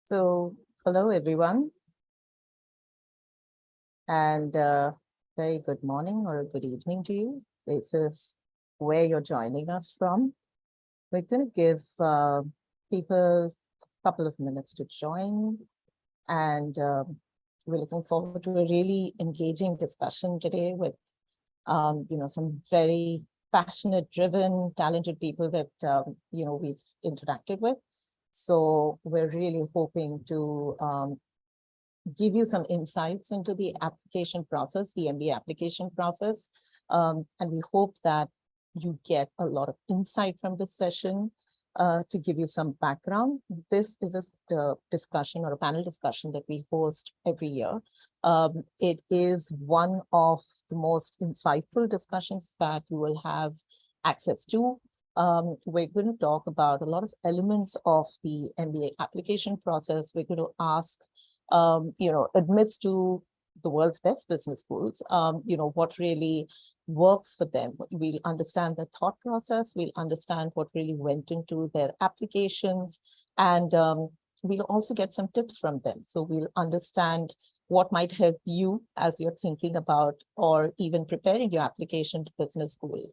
So, hello everyone, and very good morning or good evening to you. This is where you're joining us from. We're going to give people a couple of minutes to join, and we're looking forward to a really engaging discussion today with, some very passionate, driven, talented people that we've interacted with. So we're really hoping to give you some insights into the application process, the MBA application process. And we hope that you get a lot of insight from this session to give you some background. This is a discussion or a panel discussion that we host every year. It is one of the most insightful discussions that you will have access to. We're going to talk about a lot of elements of the MBA application process. We're going to ask admits to the world's best business schools, what really works for them. We'll understand their thought process. We'll understand what really went into their applications. And we'll also get some tips from them. So we'll understand what might help you as you're thinking about or even preparing your application to business school.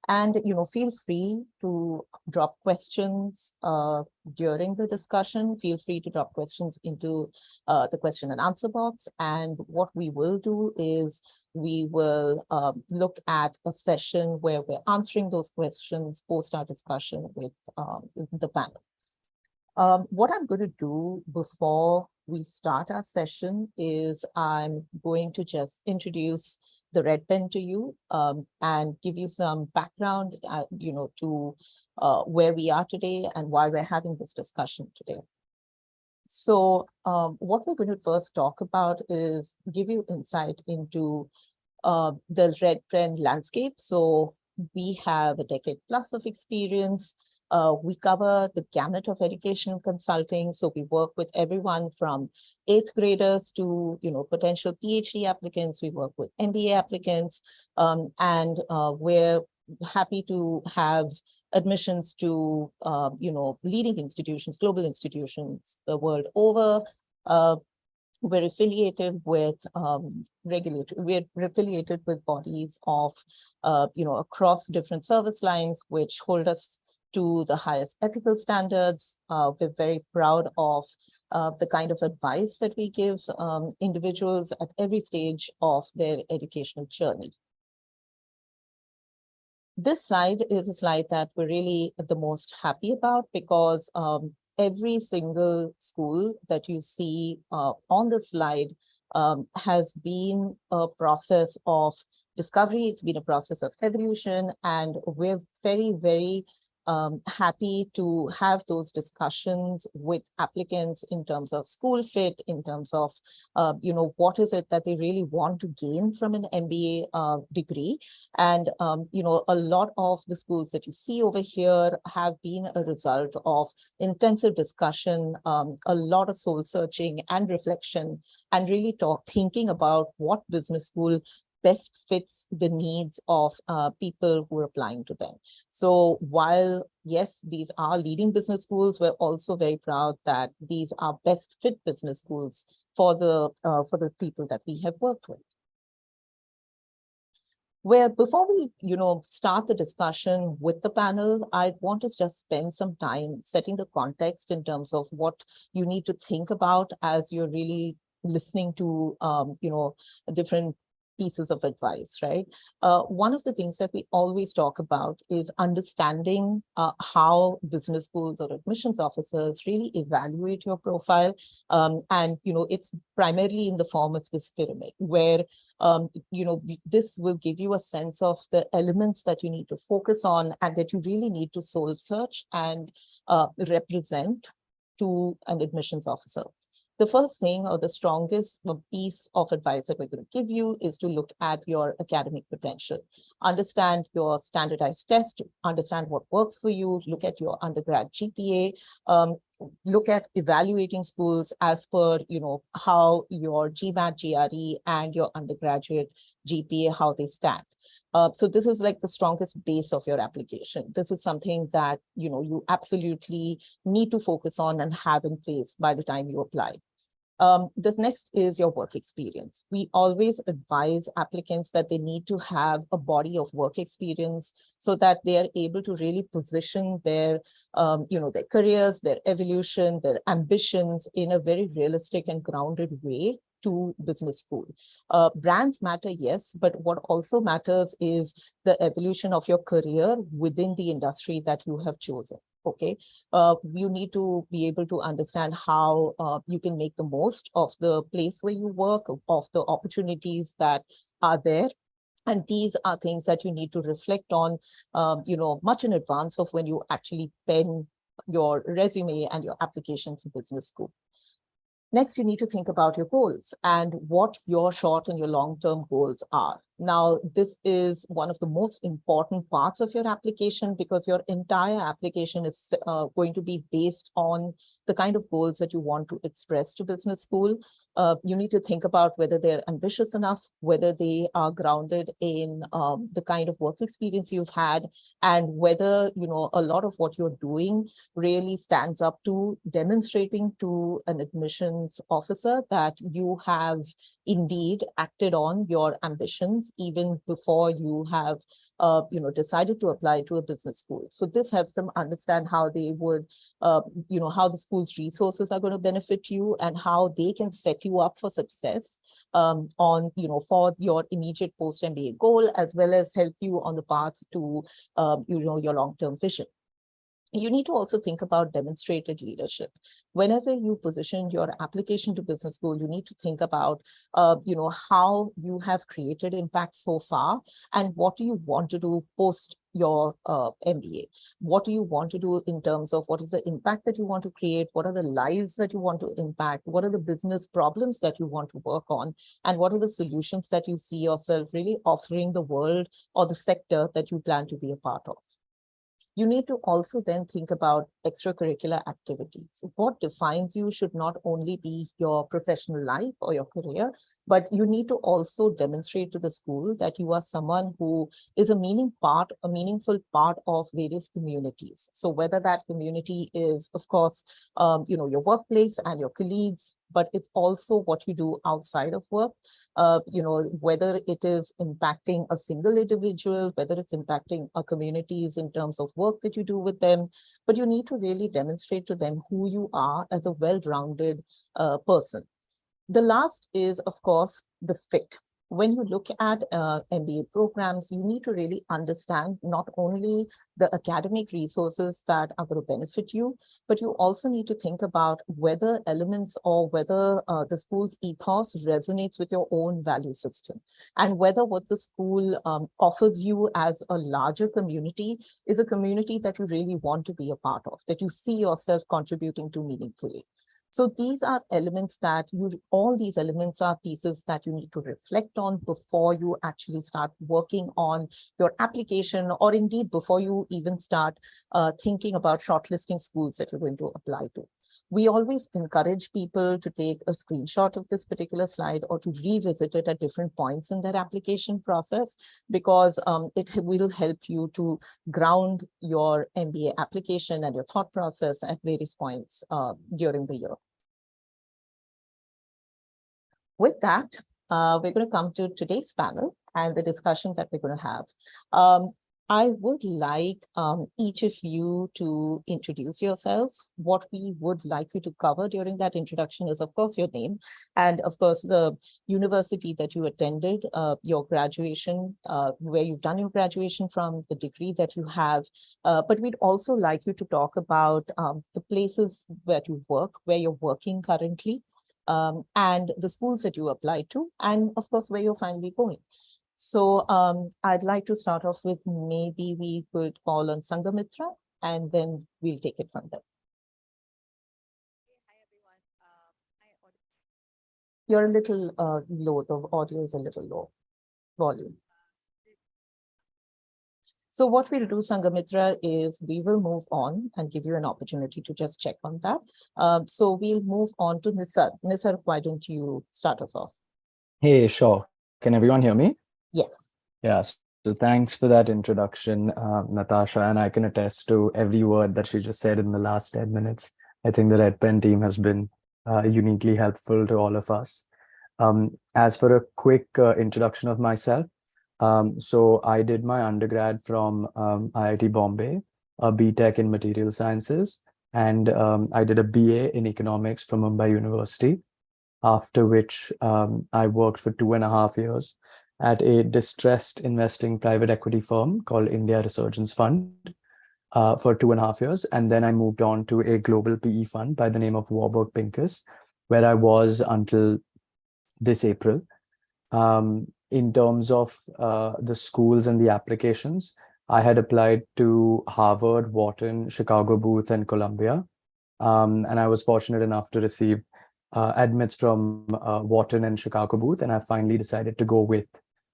And feel free to drop questions during the discussion. Feel free to drop questions into the question and answer box. And what we will do is we will look at a session where we're answering those questions post our discussion with the panel. What I'm going to do before we start our session is I'm going to just introduce the Red Pen to you and give you some background, to where we are today and why we're having this discussion today. So what we're going to first talk about is give you insight into the Red Pen landscape. So we have a decade plus of experience. We cover the gamut of educational consulting. So we work with everyone from 8th graders to, potential PhD applicants. We work with MBA applicants, and we're happy to have admissions to, leading institutions, global institutions the world over. We're affiliated with we're affiliated with bodies of, across different service lines, which hold us to the highest ethical standards. We're very proud of the kind of advice that we give individuals at every stage of their educational journey. This slide is a slide that we're really the most happy about because every single school that you see on the slide has been a process of discovery. It's been a process of evolution, and we're very, very happy to have those discussions with applicants in terms of school fit, in terms of, what is it that they really want to gain from an MBA degree. And, a lot of the schools that you see over here have been a result of intensive discussion, a lot of soul searching and reflection, and really thinking about what business school best fits the needs of people who are applying to them. So while, yes, these are leading business schools, we're also very proud that these are best fit business schools for the people that we have worked with. Where before we, start the discussion with the panel, I want to just spend some time setting the context in terms of what you need to think about as you're really listening to, different pieces of advice, right? One of the things that we always talk about is understanding how business schools or admissions officers really evaluate your profile. And, it's primarily in the form of this pyramid where, this will give you a sense of the elements that you need to focus on and that you really need to soul search and represent to an admissions officer. The first thing or the strongest piece of advice that we're going to give you is to look at your academic potential. Understand your standardized test, understand what works for you, look at your undergrad GPA, look at evaluating schools as per, how your GMAT, GRE, and your undergraduate GPA, how they stand. So this is like the strongest base of your application. This is something that, you absolutely need to focus on and have in place by the time you apply. This next is your work experience. We always advise applicants that they need to have a body of work experience so that they are able to really position their, their careers, their evolution, their ambitions in a very realistic and grounded way to business school. Brands matter, yes, but what also matters is the evolution of your career within the industry that you have chosen. Okay, you need to be able to understand how you can make the most of the place where you work, of the opportunities that are there. And these are things that you need to reflect on, much in advance of when you actually pen your resume and your application for business school. Next, you need to think about your goals and what your short and your long-term goals are. Now, this is one of the most important parts of your application because your entire application is going to be based on the kind of goals that you want to express to business school. You need to think about whether they're ambitious enough, whether they are grounded in the kind of work experience you've had, and whether, a lot of what you're doing really stands up to demonstrating to an admissions officer that you have indeed acted on your ambitions even before you have decided to apply to a business school. So this helps them understand how they would, how the school's resources are going to benefit you and how they can set you up for success for your immediate post-MBA goal, as well as help you on the path to, your long-term vision. You need to also think about demonstrated leadership. Whenever you position your application to business school, you need to think about, how you have created impact so far and what do you want to do post your MBA? What do you want to do in terms of what is the impact that you want to create? What are the lives that you want to impact? What are the business problems that you want to work on? And what are the solutions that you see yourself really offering the world or the sector that you plan to be a part of? You need to also then think about extracurricular activities. What defines you should not only be your professional life or your career, but you need to also demonstrate to the school that you are someone who is a meaningful part of various communities. So whether that community is, of course, your workplace and your colleagues, but it's also what you do outside of work, whether it is impacting a single individual, whether it's impacting our communities in terms of work that you do with them, but you need to really demonstrate to them who you are as a well-rounded person. The last is, of course, the fit. When you look at MBA programs, you need to really understand not only the academic resources that are going to benefit you, but you also need to think about whether elements or whether the school's ethos resonates with your own value system, and whether what the school offers you as a larger community is a community that you really want to be a part of, that you see yourself contributing to meaningfully. So these are elements that all these elements are pieces that you need to reflect on before you actually start working on your application, or indeed before you even start thinking about shortlisting schools that you're going to apply to. We always encourage people to take a screenshot of this particular slide or to revisit it at different points in their application process, because it will help you to ground your MBA application and your thought process at various points during the year. With that, we're going to come to today's panel and the discussion that we're going to have. I would like each of you to introduce yourselves. What we would like you to cover during that introduction is, of course, your name and, of course, the university that you attended, your graduation, where you've done your graduation from, the degree that you have. But we'd also like you to talk about the places where you work, where you're working currently, and the schools that you applied to, and, of course, where you're finally going. So I'd like to start off with, maybe we could call on Sangamitra, and then we'll take it from there. Hi, everyone. You're a little low, the audio is a little low volume. So what we'll do, Sangamitra, is we will move on and give you an opportunity to just check on that. So we'll move on to Nisar. Nisar, why don't you start us off? Hey, sure. Can everyone hear me? Yes. Yeah. So So thanks for that introduction, Natasha, and I can attest to every word that she just said in the last 10 minutes. I think the Red Pen team has been uniquely helpful to all of us. As for a quick introduction of myself, so I did my undergrad from IIT Bombay, a BTech in Material Sciences, and I did a BA in Economics from Mumbai University, after which I worked for 2.5 years at a distressed investing private equity firm called India Resurgence Fund for 2.5 years. And then I moved on to a global PE fund by the name of Warburg Pincus, where I was until this April. In terms of the schools and the applications, I had applied to Harvard, Wharton, Chicago Booth, and Columbia. And I was fortunate enough to receive admits from Wharton and Chicago Booth, and I finally decided to go with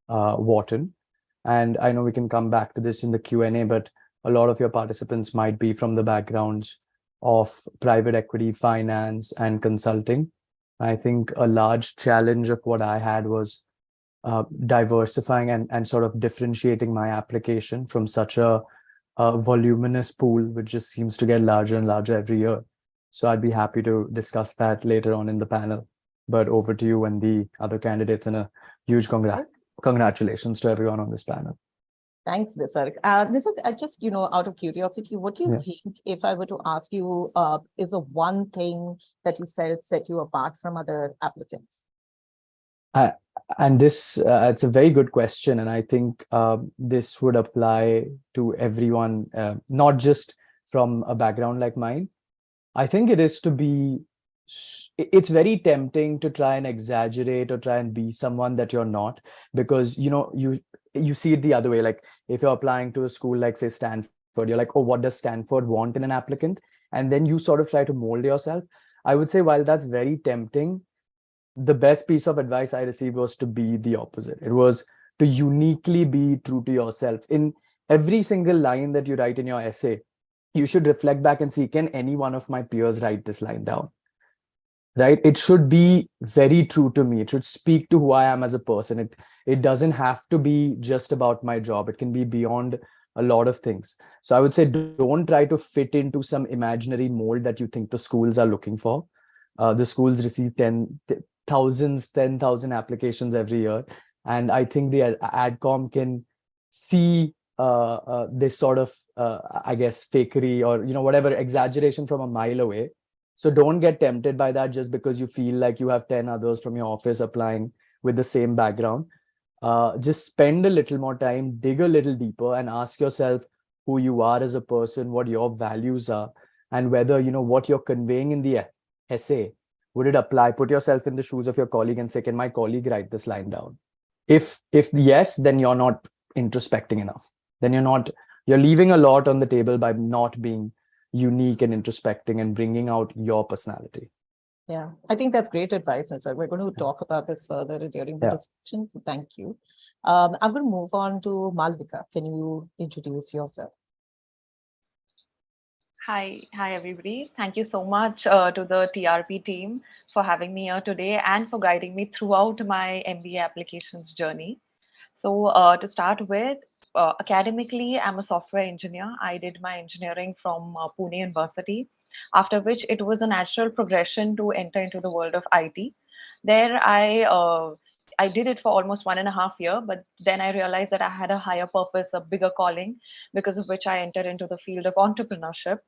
Wharton. And I know we can come back to this in the Q&A, but a lot of your participants might be from the backgrounds of private equity, finance, and consulting. I think a large challenge of what I had was diversifying and sort of differentiating my application from such a voluminous pool, which just seems to get larger and larger every year. So I'd be happy to discuss that later on in the panel. But over to you and the other candidates, and a huge congratulations to everyone on this panel. Thanks, Nisarg. Nisarg, I just, out of curiosity, what do you think, if I were to ask you, is the one thing that you felt set you apart from other applicants? And this, it's a very good question. And I think this would apply to everyone, not just from a background like mine. I think it is to be, it's very tempting to try and exaggerate or try and be someone that you're not, because, you see it the other way. Like if you're applying to a school like, say, Stanford, you're like, oh, what does Stanford want in an applicant? And then you sort of try to mold yourself. I would say, while that's very tempting, the best piece of advice I received was to be the opposite. It was to uniquely be true to yourself. In every single line that you write in your essay, you should reflect back and see, can any one of my peers write this line down? Right? It should be very true to me. It should speak to who I am as a person. It doesn't have to be just about my job. It can be beyond a lot of things. So I would say, don't try to fit into some imaginary mold that you think the schools are looking for. The schools receive 10,000 applications every year. And I think the AdCom can see this sort of, I guess, fakery or, whatever, exaggeration from a mile away. So don't get tempted by that just because you feel like you have 10 others from your office applying with the same background. Just spend a little more time, dig a little deeper, and ask yourself who you are as a person, what your values are, and whether, what you're conveying in the essay, would it apply? Put yourself in the shoes of your colleague and say, can my colleague write this line down? If yes, then you're not introspecting enough. Then you're leaving a lot on the table by not being unique and introspecting and bringing out your personality. Yeah, I think that's great advice, and so we're going to talk about this further during the discussion. So thank you. I'm going to move on to Malvika. Can you introduce yourself? Hi, everybody. Thank you so much to the TRP team for having me here today and for guiding me throughout my MBA applications journey. So to start with, academically, I'm a software engineer. I did my engineering from Pune University, after which it was a natural progression to enter into the world of IT. There, I did it for almost 1.5 years, but then I realized that I had a higher purpose, a bigger calling, because of which I entered into the field of entrepreneurship,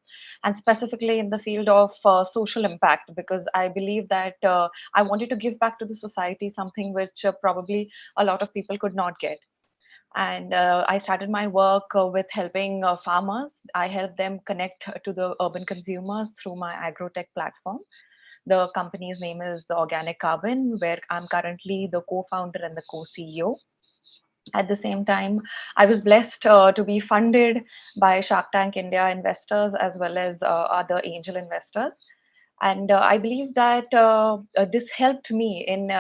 and specifically in the field of social impact, because I believe that I wanted to give back to the society something which probably a lot of people could not get. And I started my work with helping farmers. I help them connect to the urban consumers through my agrotech platform. The company's name is The Organic Carbon, where I'm currently the co-founder and the co-CEO. At the same time, I was blessed to be funded by Shark Tank India investors as well as other angel investors. And I believe that this helped me in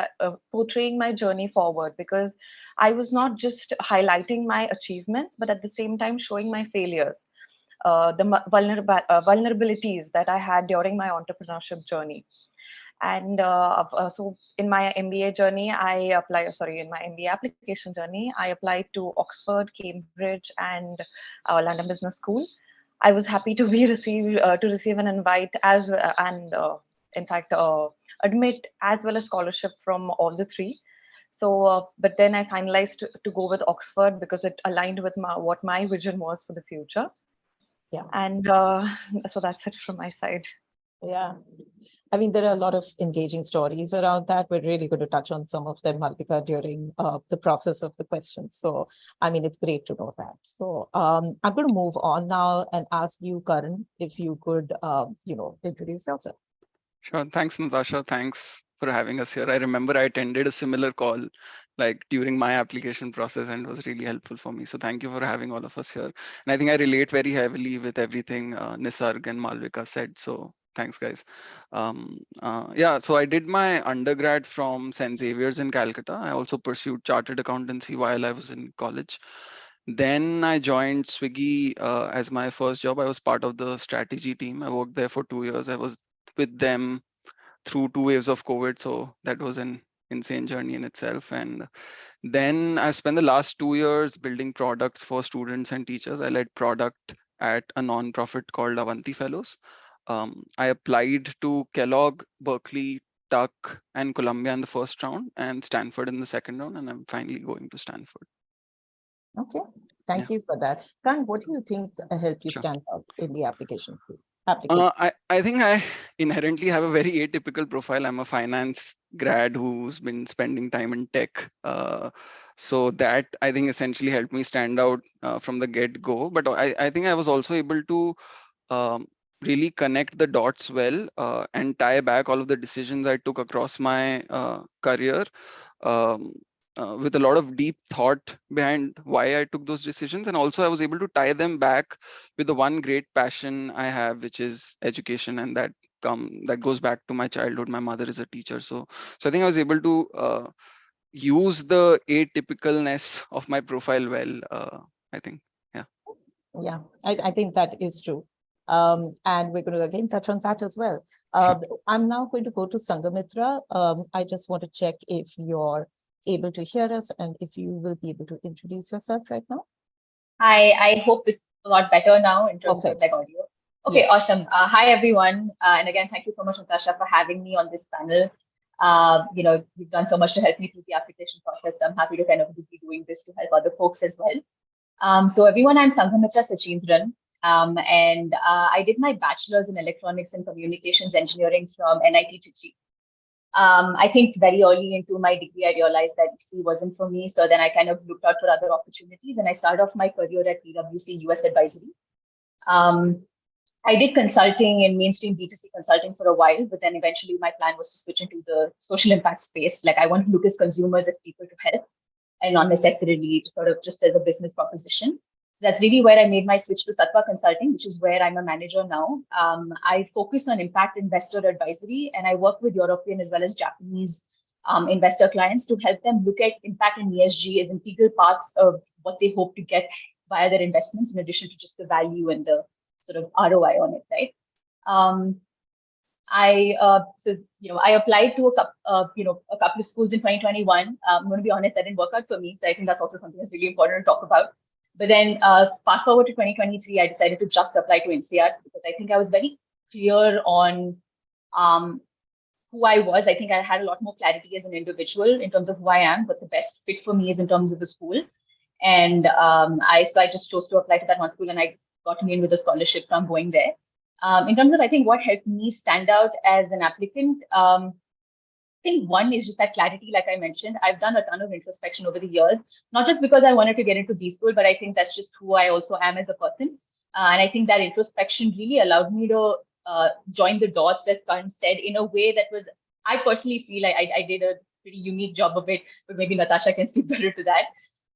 portraying my journey forward, because I was not just highlighting my achievements, but at the same time showing my failures, the vulnerabilities that I had during my entrepreneurship journey. And so in my MBA journey, in my MBA application journey, I applied to Oxford, Cambridge, and London Business School. I was happy to be receive an invite and in fact admit as well as scholarship from all the three. So, but then I finalized to go with Oxford because it aligned with what my vision was for the future. Yeah. And so that's it from my side. Yeah. I mean, there are a lot of engaging stories around that. We're really going to touch on some of them, Malvika, during the process of the questions. So, I mean, it's great to know that. So I'm going to move on now and ask you, Karan, if you could, introduce yourself. Sure. Thanks, Natasha. Thanks for having us here. I remember I attended a similar call like during my application process and it was really helpful for me. So thank you for having all of us here. And I think I relate very heavily with everything Nisarg and Malvika said. So thanks, guys. Yeah, so I did my undergrad from St. Xavier's in Calcutta. I also pursued chartered accountancy while I was in college. Then I joined Swiggy as my first job. I was part of the strategy team. I worked there for 2 years. I was with them through 2 waves of COVID. So that was an insane journey in itself. And then I spent the last 2 years building products for students and teachers. I led product at a nonprofit called Avanti Fellows. I applied to Kellogg, Berkeley, Tuck, and Columbia in the first round and Stanford in the second round. And I'm finally going to Stanford. Okay, thank you for that. Karan, what do you think helped you Sure. stand out in the application? I think I inherently have a very atypical profile. I'm a finance grad who's been spending time in tech. So that I think essentially helped me stand out from the get-go. But I think I was also able to really connect the dots well and tie back all of the decisions I took across my career um, with a lot of deep thought behind why I took those decisions. And also I was able to tie them back with the one great passion I have, which is education. And that goes back to my childhood. My mother is a teacher. So I think I was able to use the atypicalness of my profile well, I think. Yeah, I think that is true. And we're going to again touch on that as well. I'm now going to go to Sangamitra. I just want to check if you're able to hear us and if you will be able to introduce yourself right now. I hope it's a lot better now in terms Perfect. of like audio. Okay, Yes. awesome. Hi everyone, and again, thank you so much, Natasha, for having me on this panel. You've done so much to help me through the application process. I'm happy to kind of be doing this to help other folks as well. So everyone, I'm Sangamitra Sachindran, and I did my bachelor's in electronics and communications engineering from NIT Trichy. I think very early into my degree, I realized that EC wasn't for me. So then I kind of looked out for other opportunities and I started off my career at PwC US Advisory. I did consulting in mainstream B2C consulting for a while, but then eventually my plan was to switch into the social impact space. Like I want to look as consumers as people to help and not necessarily sort of just as a business proposition. That's really where I made my switch to Sattva Consulting, which is where I'm a manager now. I focus on impact investor advisory, and I work with European as well as Japanese investor clients to help them look at impact and ESG as integral parts of what they hope to get via their investments, in addition to just the value and the sort of ROI on it, right? I applied to a couple of schools in 2021. I'm going to be honest, that didn't work out for me. So I think that's also something that's really important to talk about. But then fast forward to 2023, I decided to just apply to INSEAD because I think I was very clear on who I was. I think I had a lot more clarity as an individual in terms of who I am, but the best fit for me is in terms of the school. And I just chose to apply to that one school and I got me in with a scholarship, so I'm going there. In terms of, I think what helped me stand out as an applicant, I think one is just that clarity, like I mentioned. I've done a ton of introspection over the years, not just because I wanted to get into B school, but I think that's just who I also am as a person. And I think that introspection really allowed me to join the dots, as Karan said, in a way that was, I personally feel like I did a pretty unique job of it, but maybe Natasha can speak better to that.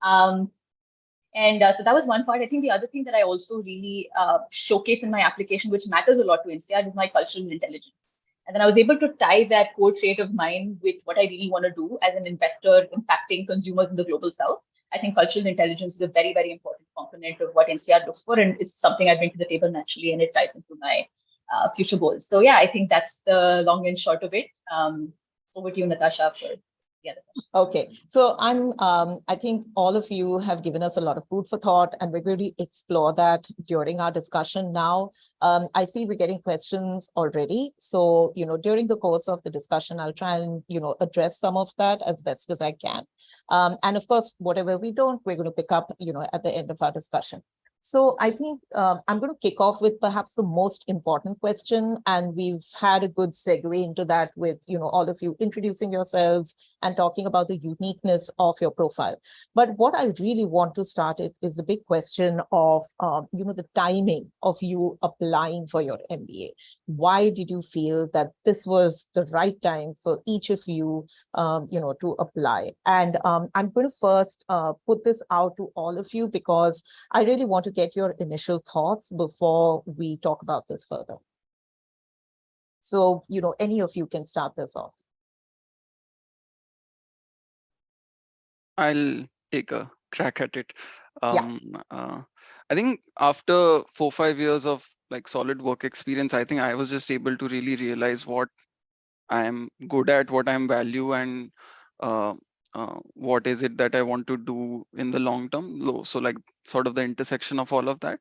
So that was one part. I think the other thing that I also really showcase in my application, which matters a lot to INSEAD, is my cultural intelligence. And then I was able to tie that core trait of mine with what I really want to do as an investor impacting consumers in the global south. I think cultural intelligence is a very, very important component of what INSEAD looks for. And it's something I bring to the table naturally, and it ties into my future goals. So yeah, I think that's the long and short of it. Over to you, Natasha, for the other questions. Okay, so I think all of you have given us a lot of food for thought, and we're going to explore that during our discussion now. I see we're getting questions already. So, during the course of the discussion, I'll try and, address some of that as best as I can. And of course, whatever we don't, we're going to pick up, at the end of our discussion. So I think I'm going to kick off with perhaps the most important question, and we've had a good segue into that with, all of you introducing yourselves and talking about the uniqueness of your profile. But what I really want to start it is the big question of, the timing of you applying for your MBA. Why did you feel that this was the right time for each of you, to apply? And I'm going to first put this out to all of you because I really want to get your initial thoughts before we talk about this further. So, any of you can start this off. I'll take a crack at it. Yeah. I think after 4-5 years of like solid work experience, I think I was just able to really realize what I am good at, what I'm value, and what is it that I want to do in the long term. So like sort of the intersection of all of that.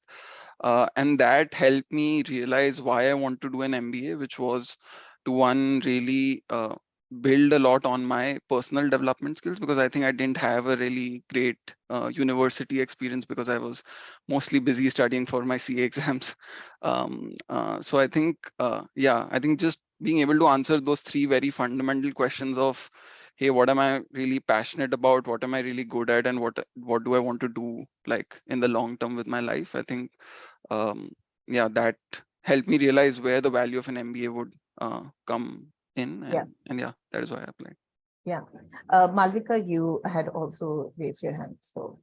And that helped me realize why I want to do an MBA, which was to one, really build a lot on my personal development skills, because I think I didn't have a really great university experience because I was mostly busy studying for my CA exams. So I think, I think just being able to answer those three very fundamental questions of, hey, what am I really passionate about? What am I really good at? And what do I want to do like in the long term with my life? I think, that helped me realize where the value of an MBA would come in. And yeah, that is why I applied. Yeah. Malvika, you had also raised your hand. So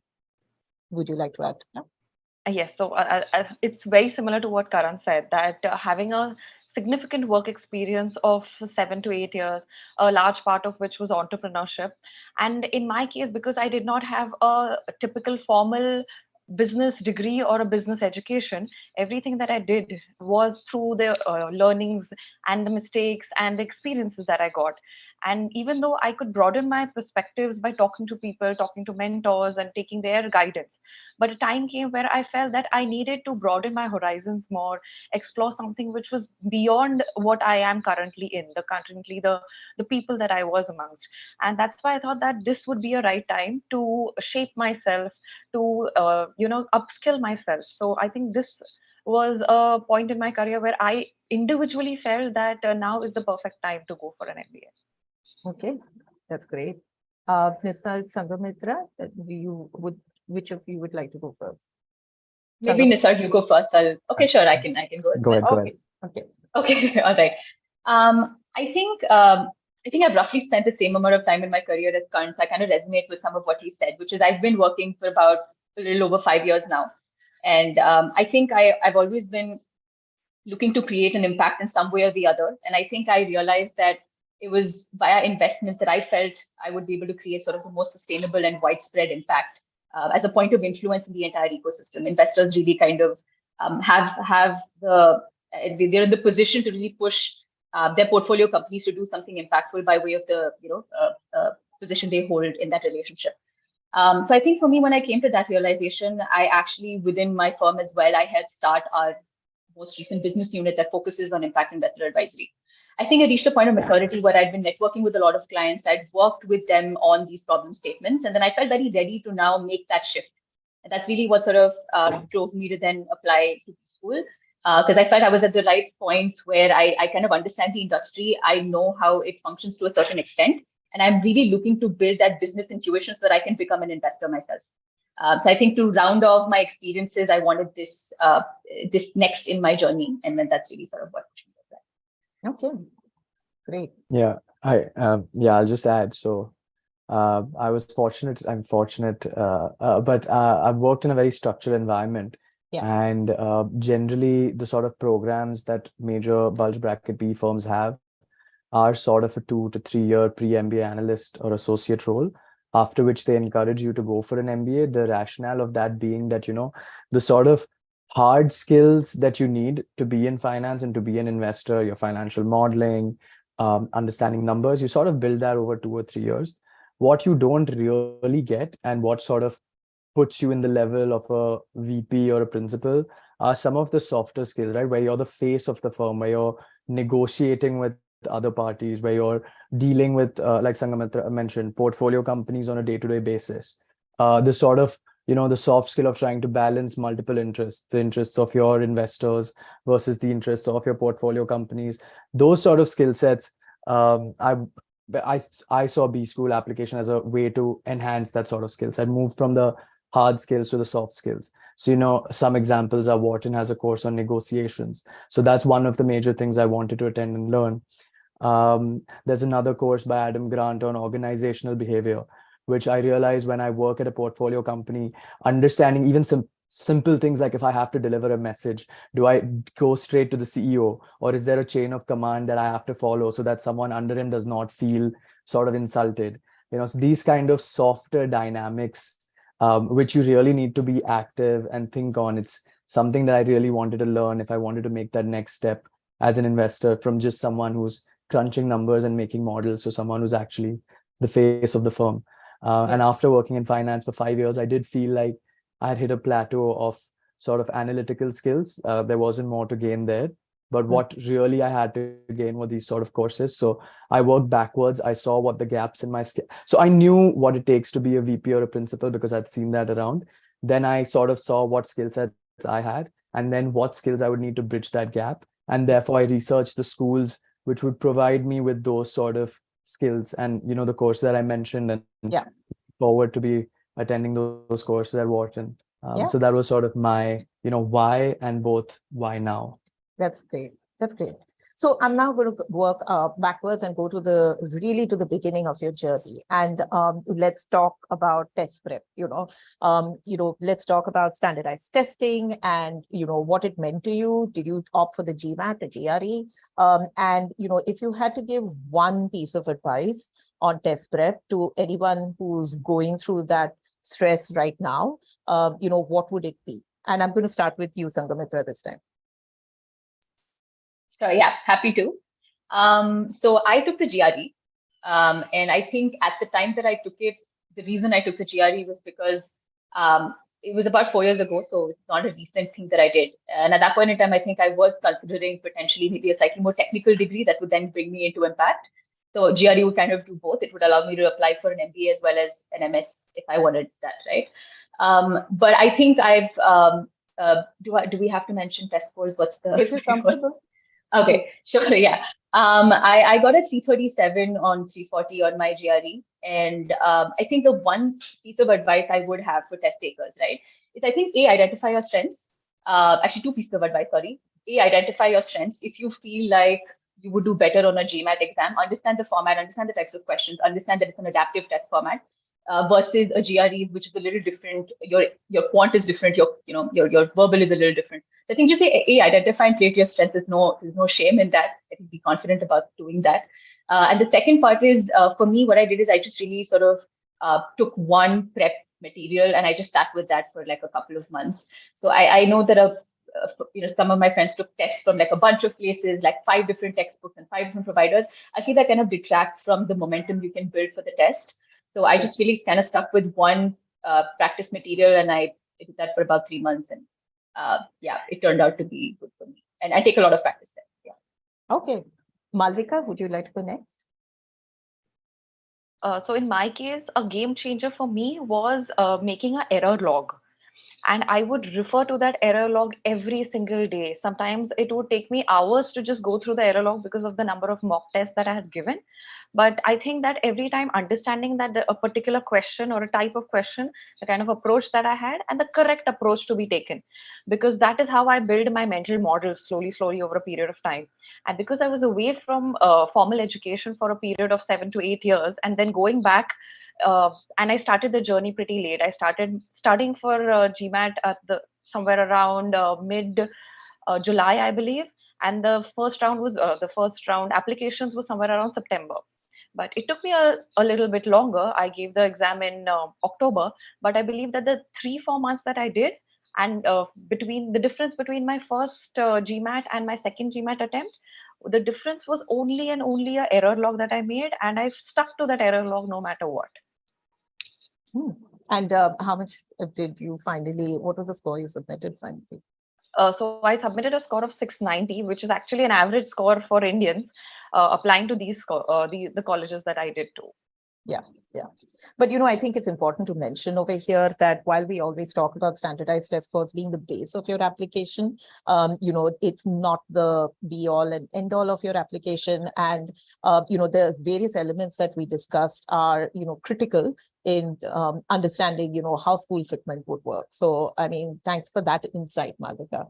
would you like to add to that? Yes, so it's very similar to what Karan said, that having a significant work experience of 7 to 8 years, a large part of which was entrepreneurship. And in my case, because I did not have a typical formal business degree or a business education, everything that I did was through the learnings and the mistakes and the experiences that I got. And even though I could broaden my perspectives by talking to people, talking to mentors, and taking their guidance, but a time came where I felt that I needed to broaden my horizons more, explore something which was beyond what I am currently in, the people that I was amongst. And that's why I thought that this would be a right time to shape myself, to upskill myself. So I think this was a point in my career where I individually felt that now is the perfect time to go for an MBA. Okay, that's great. Nisal Sangamitra, which of you would like to go first? Maybe Nisar, you go first. Okay, sure, I can go as Go well. ahead, go Okay, ahead. Okay, all right. I think I've roughly spent the same amount of time in my career as Karan. So I kind of resonate with some of what he said, which is I've been working for about a little over 5 years now. And I think I've always been looking to create an impact in some way or the other. And I think I realized that it was via investments that I felt I would be able to create sort of a more sustainable and widespread impact as a point of influence in the entire ecosystem. Investors really kind of they're in the position to really push their portfolio companies to do something impactful by way of the position they hold in that relationship. So I think for me, when I came to that realization, I actually, within my firm as well, I helped start our most recent business unit that focuses on impact investor advisory. I think I reached a point of maturity where I'd been networking with a lot of clients. I'd worked with them on these problem statements, and then I felt very ready to now make that shift. And that's really what sort of drove me to then apply to school, because I felt I was at the right point where I kind of understand the industry. I know how it functions to a certain extent, and I'm really looking to build that business intuition so that I can become an investor myself. So I think to round off my experiences, I wanted this next in my journey, and then that's really sort of what. Okay, great. Yeah, I'll just add. So I'm fortunate, but I've worked in a very structured environment. Yeah. And generally the sort of programs that major bulge bracket PE firms have are sort of a 2 to 3 year pre-MBA analyst or associate role, after which they encourage you to go for an MBA. The rationale of that being that, the sort of hard skills that you need to be in finance and to be an investor, your financial modeling, understanding numbers, you sort of build that over 2 or 3 years. What you don't really get and what sort of puts you in the level of a VP or a principal are some of the softer skills, right? Where you're the face of the firm, where you're negotiating with other parties, where you're dealing with, like Sangamitra mentioned, portfolio companies on a day-to-day basis. The sort of, the soft skill of trying to balance multiple interests, the interests of your investors versus the interests of your portfolio companies. Those sort of skill sets, I saw B School application as a way to enhance that sort of skills. I moved from the hard skills to the soft skills. So, some examples are Wharton has a course on negotiations. So that's one of the major things I wanted to attend and learn. There's another course by Adam Grant on organizational behavior, which I realized when I work at a portfolio company, understanding even some simple things like if I have to deliver a message, do I go straight to the CEO, or is there a chain of command that I have to follow so that someone under him does not feel sort of insulted? So these kind of softer dynamics, which you really need to be active and think on. It's something that I really wanted to learn if I wanted to make that next step as an investor, from just someone who's crunching numbers and making models to someone who's actually the face of the firm. And after working in finance for 5 years, I did feel like I had hit a plateau of sort of analytical skills. There wasn't more to gain there. But what really I had to gain were these sort of courses. So I worked backwards. I saw what the gaps in my skill. So I knew what it takes to be a VP or a principal because I'd seen that around. Then I sort of saw what skill sets I had and then what skills I would need to bridge that gap. And therefore I researched the schools which would provide me with those sort of skills and, the course that I mentioned, and forward to be attending those courses at Wharton. So that was sort of my, why, and both why now. That's great. That's great. So I'm now going to work backwards and go to the beginning of your journey. And let's talk about test prep. Let's talk about standardized testing and what it meant to you. Did you opt for the GMAT, the GRE? And if you had to give one piece of advice on test prep to anyone who's going through that stress right now, what would it be? And I'm going to start with you, Sangamitra, this time. Sure, yeah, happy to. So I took the GRE, and I think at the time that I took it, the reason I took the GRE was because it was about 4 years ago, so it's not a recent thing that I did. And at that point in time, I think I was considering potentially maybe a slightly more technical degree that would then bring me into impact. So GRE would kind of do both. It would allow me to apply for an MBA as well as an MS if I wanted that, right? But I think I've, do we have to mention test scores? What's the— Is it comfortable? Okay, sure, yeah. I got a 337 on 340 on my GRE. And I think the one piece of advice I would have for test takers, right, is I think identify your strengths. Actually, two pieces of advice, sorry. Identify your strengths. If you feel like you would do better on a GMAT exam, understand the format, understand the types of questions, understand that it's an adaptive test format. Versus a GRE, which is a little different. Your quant is different. Your verbal is a little different. I think just say identify and play to your strengths. There's no shame in that. I think be confident about doing that. And the second part is for me, what I did is I just really sort of took one prep material and I just sat with that for like a couple of months. So I know that some of my friends took tests from like a bunch of places, like 5 different textbooks and 5 different providers. I feel that kind of detracts from the momentum you can build for the test. So I just really kind of stuck with one practice material, and I did that for about 3 months, and it turned out to be good for me. And I take a lot of practice there. Yeah. Okay, Malvika, would you like to go next? So in my case, a game changer for me was making an error log. And I would refer to that error log every single day. Sometimes it would take me hours to just go through the error log because of the number of mock tests that I had given. But I think that every time understanding that a particular question or a type of question, the kind of approach that I had and the correct approach to be taken, because that is how I build my mental model slowly over a period of time. And because I was away from formal education for a period of 7 to 8 years and then going back, and I started the journey pretty late. I started studying for GMAT at somewhere around mid July, I believe, and the first round applications was somewhere around September. But it took me a little bit longer. I gave the exam in October, but I believe that the 3-4 months that I did, And between the difference between my first GMAT and my second GMAT attempt, the difference was only and only a error log that I made, and I've stuck to that error log no matter what. And how much did you finally, what was the score you submitted finally? So I submitted a score of 690, which is actually an average score for Indians applying to these the colleges that I did too. Yeah. But, I think it's important to mention over here that while we always talk about standardized test scores being the base of your application, it's not the be all and end all of your application. And, the various elements that we discussed are, critical in understanding, how school fitment would work. So, I mean, thanks for that insight, Malvika.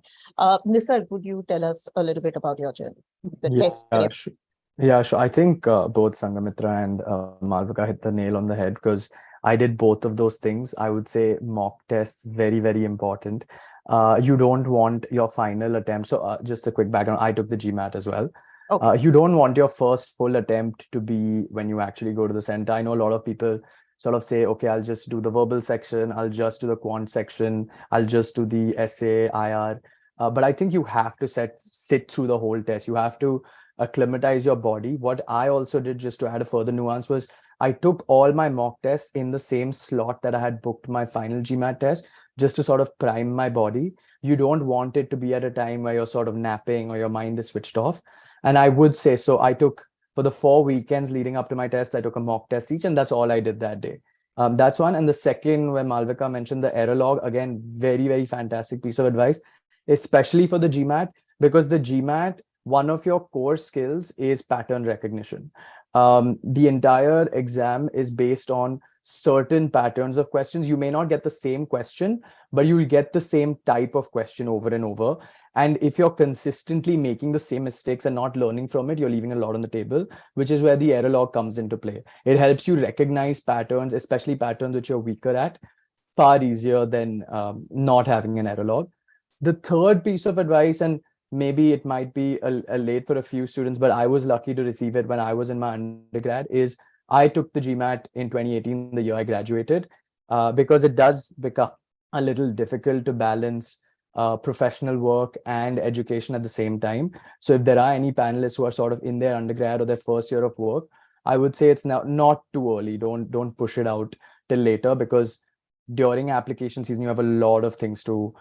Nisar, would you tell us a little bit about your journey? The test prep. Sure. Yeah, sure. I think both Sangamitra and Malvika hit the nail on the head because I did both of those things. I would say mock tests, very, very important. You don't want your final attempt. So just a quick background, I took the GMAT as well. Okay. You don't want your first full attempt to be when you actually go to the center. I know a lot of people sort of say, okay, I'll just do the verbal section, I'll just do the quant section, I'll just do the essay, IR. But I think you have to sit through the whole test. You have to acclimatize your body. What I also did, just to add a further nuance, was I took all my mock tests in the same slot that I had booked my final GMAT test, just to sort of prime my body. You don't want it to be at a time where you're sort of napping or your mind is switched off. And I would say, so I took, for the 4 weekends leading up to my test, I took a mock test each, and that's all I did that day. That's one. And the second, when Malvika mentioned the error log, again, very, very fantastic piece of advice, especially for the GMAT, because the GMAT, one of your core skills is pattern recognition. The entire exam is based on certain patterns of questions. You may not get the same question, but you will get the same type of question over and over. And if you're consistently making the same mistakes and not learning from it, you're leaving a lot on the table, which is where the error log comes into play. It helps you recognize patterns, especially patterns which you're weaker at, far easier than not having an error log. The third piece of advice, and maybe it might be a late for a few students, but I was lucky to receive it when I was in my undergrad, is I took the GMAT in 2018, the year I graduated, because it does become a little difficult to balance professional work and education at the same time. So if there are any panelists who are sort of in their undergrad or their first year of work, I would say it's now not too early. Don't push it out till later, because during application season, you have a lot of things to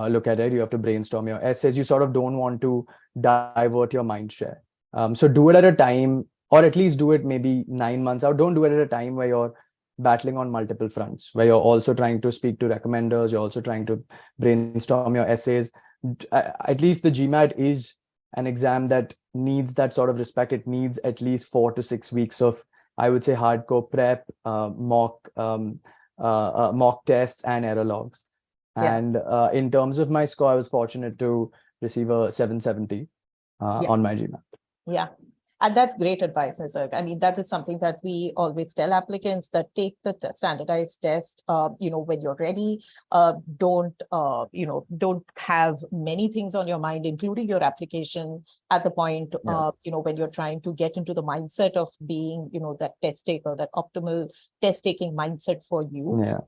look at it. You have to brainstorm your essays. You sort of don't want to divert your mind share. So do it at a time, or at least do it maybe 9 months out. Don't do it at a time where you're battling on multiple fronts, where you're also trying to speak to recommenders, you're also trying to brainstorm your essays. At least the GMAT is an exam that needs that sort of respect. It needs at least 4 to 6 weeks of, I would say, hardcore prep, mock tests and error logs. And in terms of my score, I was fortunate to receive a 770 on my GMAT. Yeah. And that's great advice, Nisarg. I mean, that is something that we always tell applicants, that take the standardized test, when you're ready. Don't have many things on your mind, including your application, at the point, when you're trying to get into the mindset of being, that test taker, that optimal test taking mindset for you. Yeah.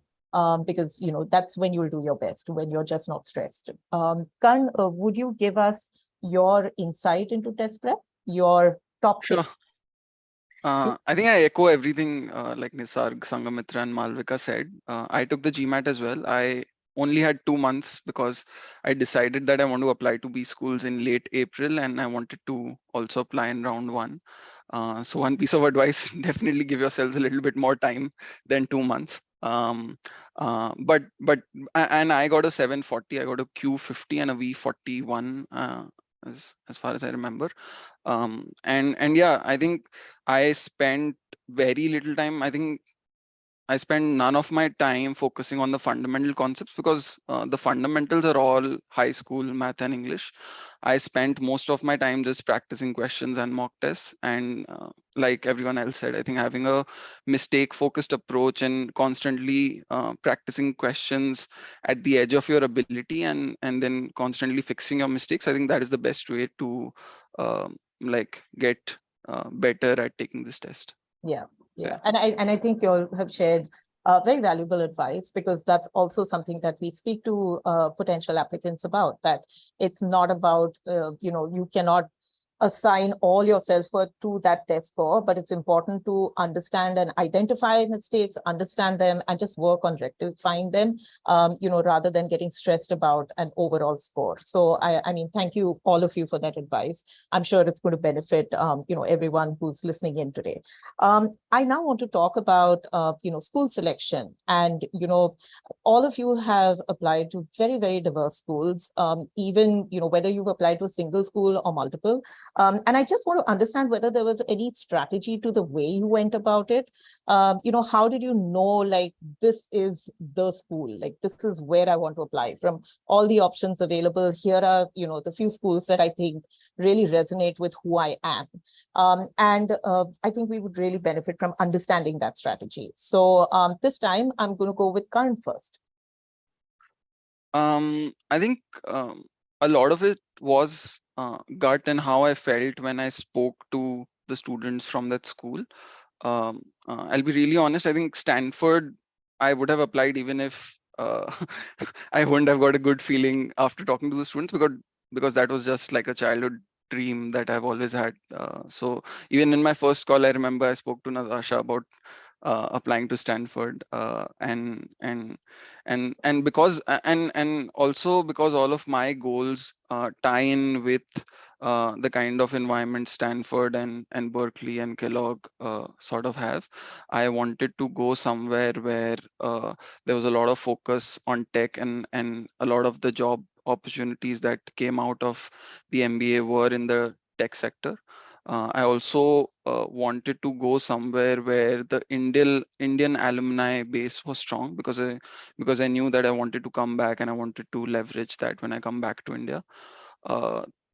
Because, that's when you'll do your best, when you're just not stressed. Karan, would you give us your insight into test prep, your top Sure. tip? I think I echo everything like Nisarg, Sangamitra, and Malvika said. I took the GMAT as well. I only had 2 months because I decided that I want to apply to B schools in late April, and I wanted to also apply in round 1. So one piece of advice: definitely give yourselves a little bit more time than 2 months. And I got a 740. I got a Q50 and a V41 as far as I remember. And yeah, I think I spent very little time. I think I spend none of my time focusing on the fundamental concepts, because the fundamentals are all high school math and English. I spent most of my time just practicing questions and mock tests. And like everyone else said, I think having a mistake focused approach and constantly practicing questions at the edge of your ability, and then constantly fixing your mistakes, I think that is the best way to get better at taking this test. Yeah. And I think you all have shared Very valuable advice, because that's also something that we speak to potential applicants about, that it's not about, you cannot assign all your self-worth to that test score, but it's important to understand and identify mistakes, understand them, and just work on rectifying them, rather than getting stressed about an overall score. So I mean, thank you, all of you, for that advice. I'm sure it's going to benefit, everyone who's listening in today. I now want to talk about, school selection. And, all of you have applied to very, very diverse schools, even, whether you've applied to a single school or multiple. And I just want to understand whether there was any strategy to the way you went about it. How did you know, like, this is the school, like, this is where I want to apply from all the options available? Here are, the few schools that I think really resonate with who I am. And I think we would really benefit from understanding that strategy. So this time I'm going to go with Karan first. I think a lot of it was gut and how I felt when I spoke to the students from that school. I'll be really honest. I think Stanford, I would have applied even if I wouldn't have got a good feeling after talking to the students, because that was just like a childhood dream that I've always had. So even in my first call, I remember I spoke to Natasha about applying to Stanford, and because and also because all of my goals tie in with the kind of environment Stanford and Berkeley and Kellogg sort of have. I wanted to go somewhere where there was a lot of focus on tech, and a lot of the job opportunities that came out of the MBA were in the tech sector. I also wanted to go somewhere where the Indian alumni base was strong, because I knew that I wanted to come back and I wanted to leverage that when I come back to India.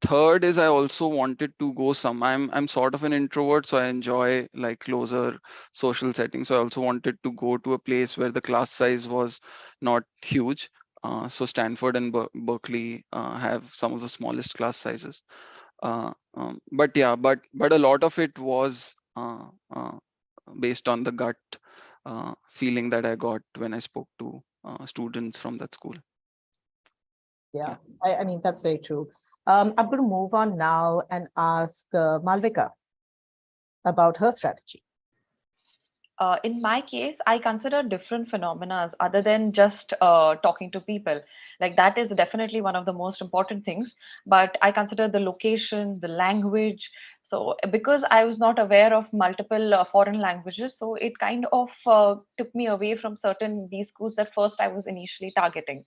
Third is I also wanted to go I'm sort of an introvert, so I enjoy like closer social settings. So I also wanted to go to a place where the class size was not huge. So Stanford and Berkeley have some of the smallest class sizes. But yeah, but a lot of it was based on the gut feeling that I got when I spoke to students from that school. Yeah, I mean, that's very true. I'm going to move on now and ask Malvika about her strategy. In my case, I consider different phenomena other than just talking to people. Like, that is definitely one of the most important things. But I consider the location, the language. So because I was not aware of multiple foreign languages, so it kind of took me away from certain these schools that first I was initially targeting.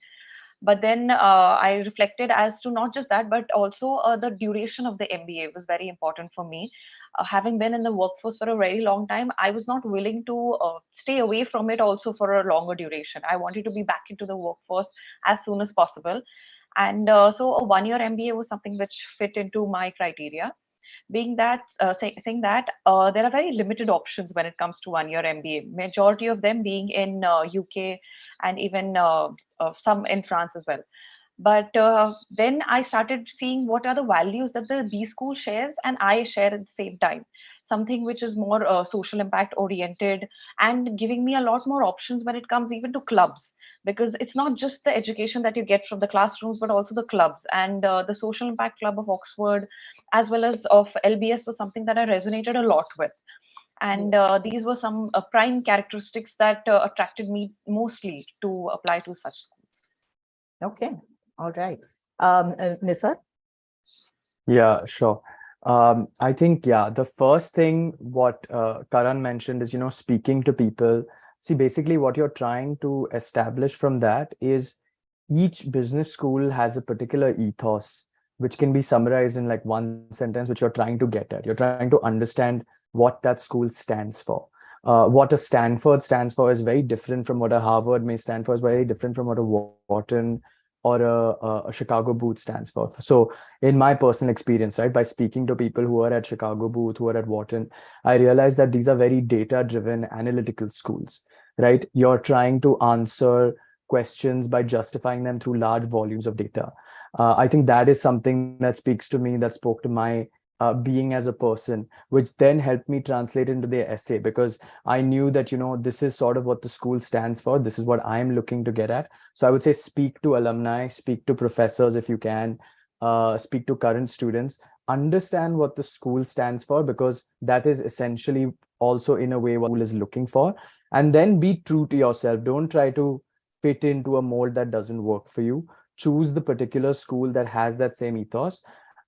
But then I reflected as to not just that, but also the duration of the MBA was very important for me. Having been in the workforce for a very long time, I was not willing to stay away from it also for a longer duration. I wanted to be back into the workforce as soon as possible. And so a 1-year MBA was something which fit into my criteria. Being that saying that there are very limited options when it comes to 1-year MBA, majority of them being in UK, and even some in France as well. But then I started seeing what are the values that the B school shares and I share at the same time. Something which is more social impact oriented, and giving me a lot more options when it comes even to clubs, because it's not just the education that you get from the classrooms, but also the clubs. And the Social Impact Club of Oxford, as well as of LBS, was something that I resonated a lot with. And these were some prime characteristics that attracted me mostly to apply to such schools. Okay, all right. Nisar? Yeah, sure. I think, yeah, the first thing what Karan mentioned is, speaking to people. See, basically what you're trying to establish from that is each business school has a particular ethos, which can be summarized in like one sentence, which you're trying to get at. You're trying to understand what that school stands for. What a Stanford stands for is very different from what a Harvard may stand for, is very different from what a Wharton or a Chicago Booth stands for. So in my personal experience, right, by speaking to people who are at Chicago Booth, who are at Wharton, I realized that these are very data-driven analytical schools, right? You're trying to answer questions by justifying them through large volumes of data. I think that is something that speaks to me, that spoke to my being as a person, which then helped me translate into the essay, because I knew that, this is sort of what the school stands for. This is what I'm looking to get at. So I would say speak to alumni, speak to professors if you can, speak to current students, understand what the school stands for, because that is essentially also in a way what school is looking for. And then be true to yourself. Don't try to fit into a mold that doesn't work for you. Choose the particular school that has that same ethos.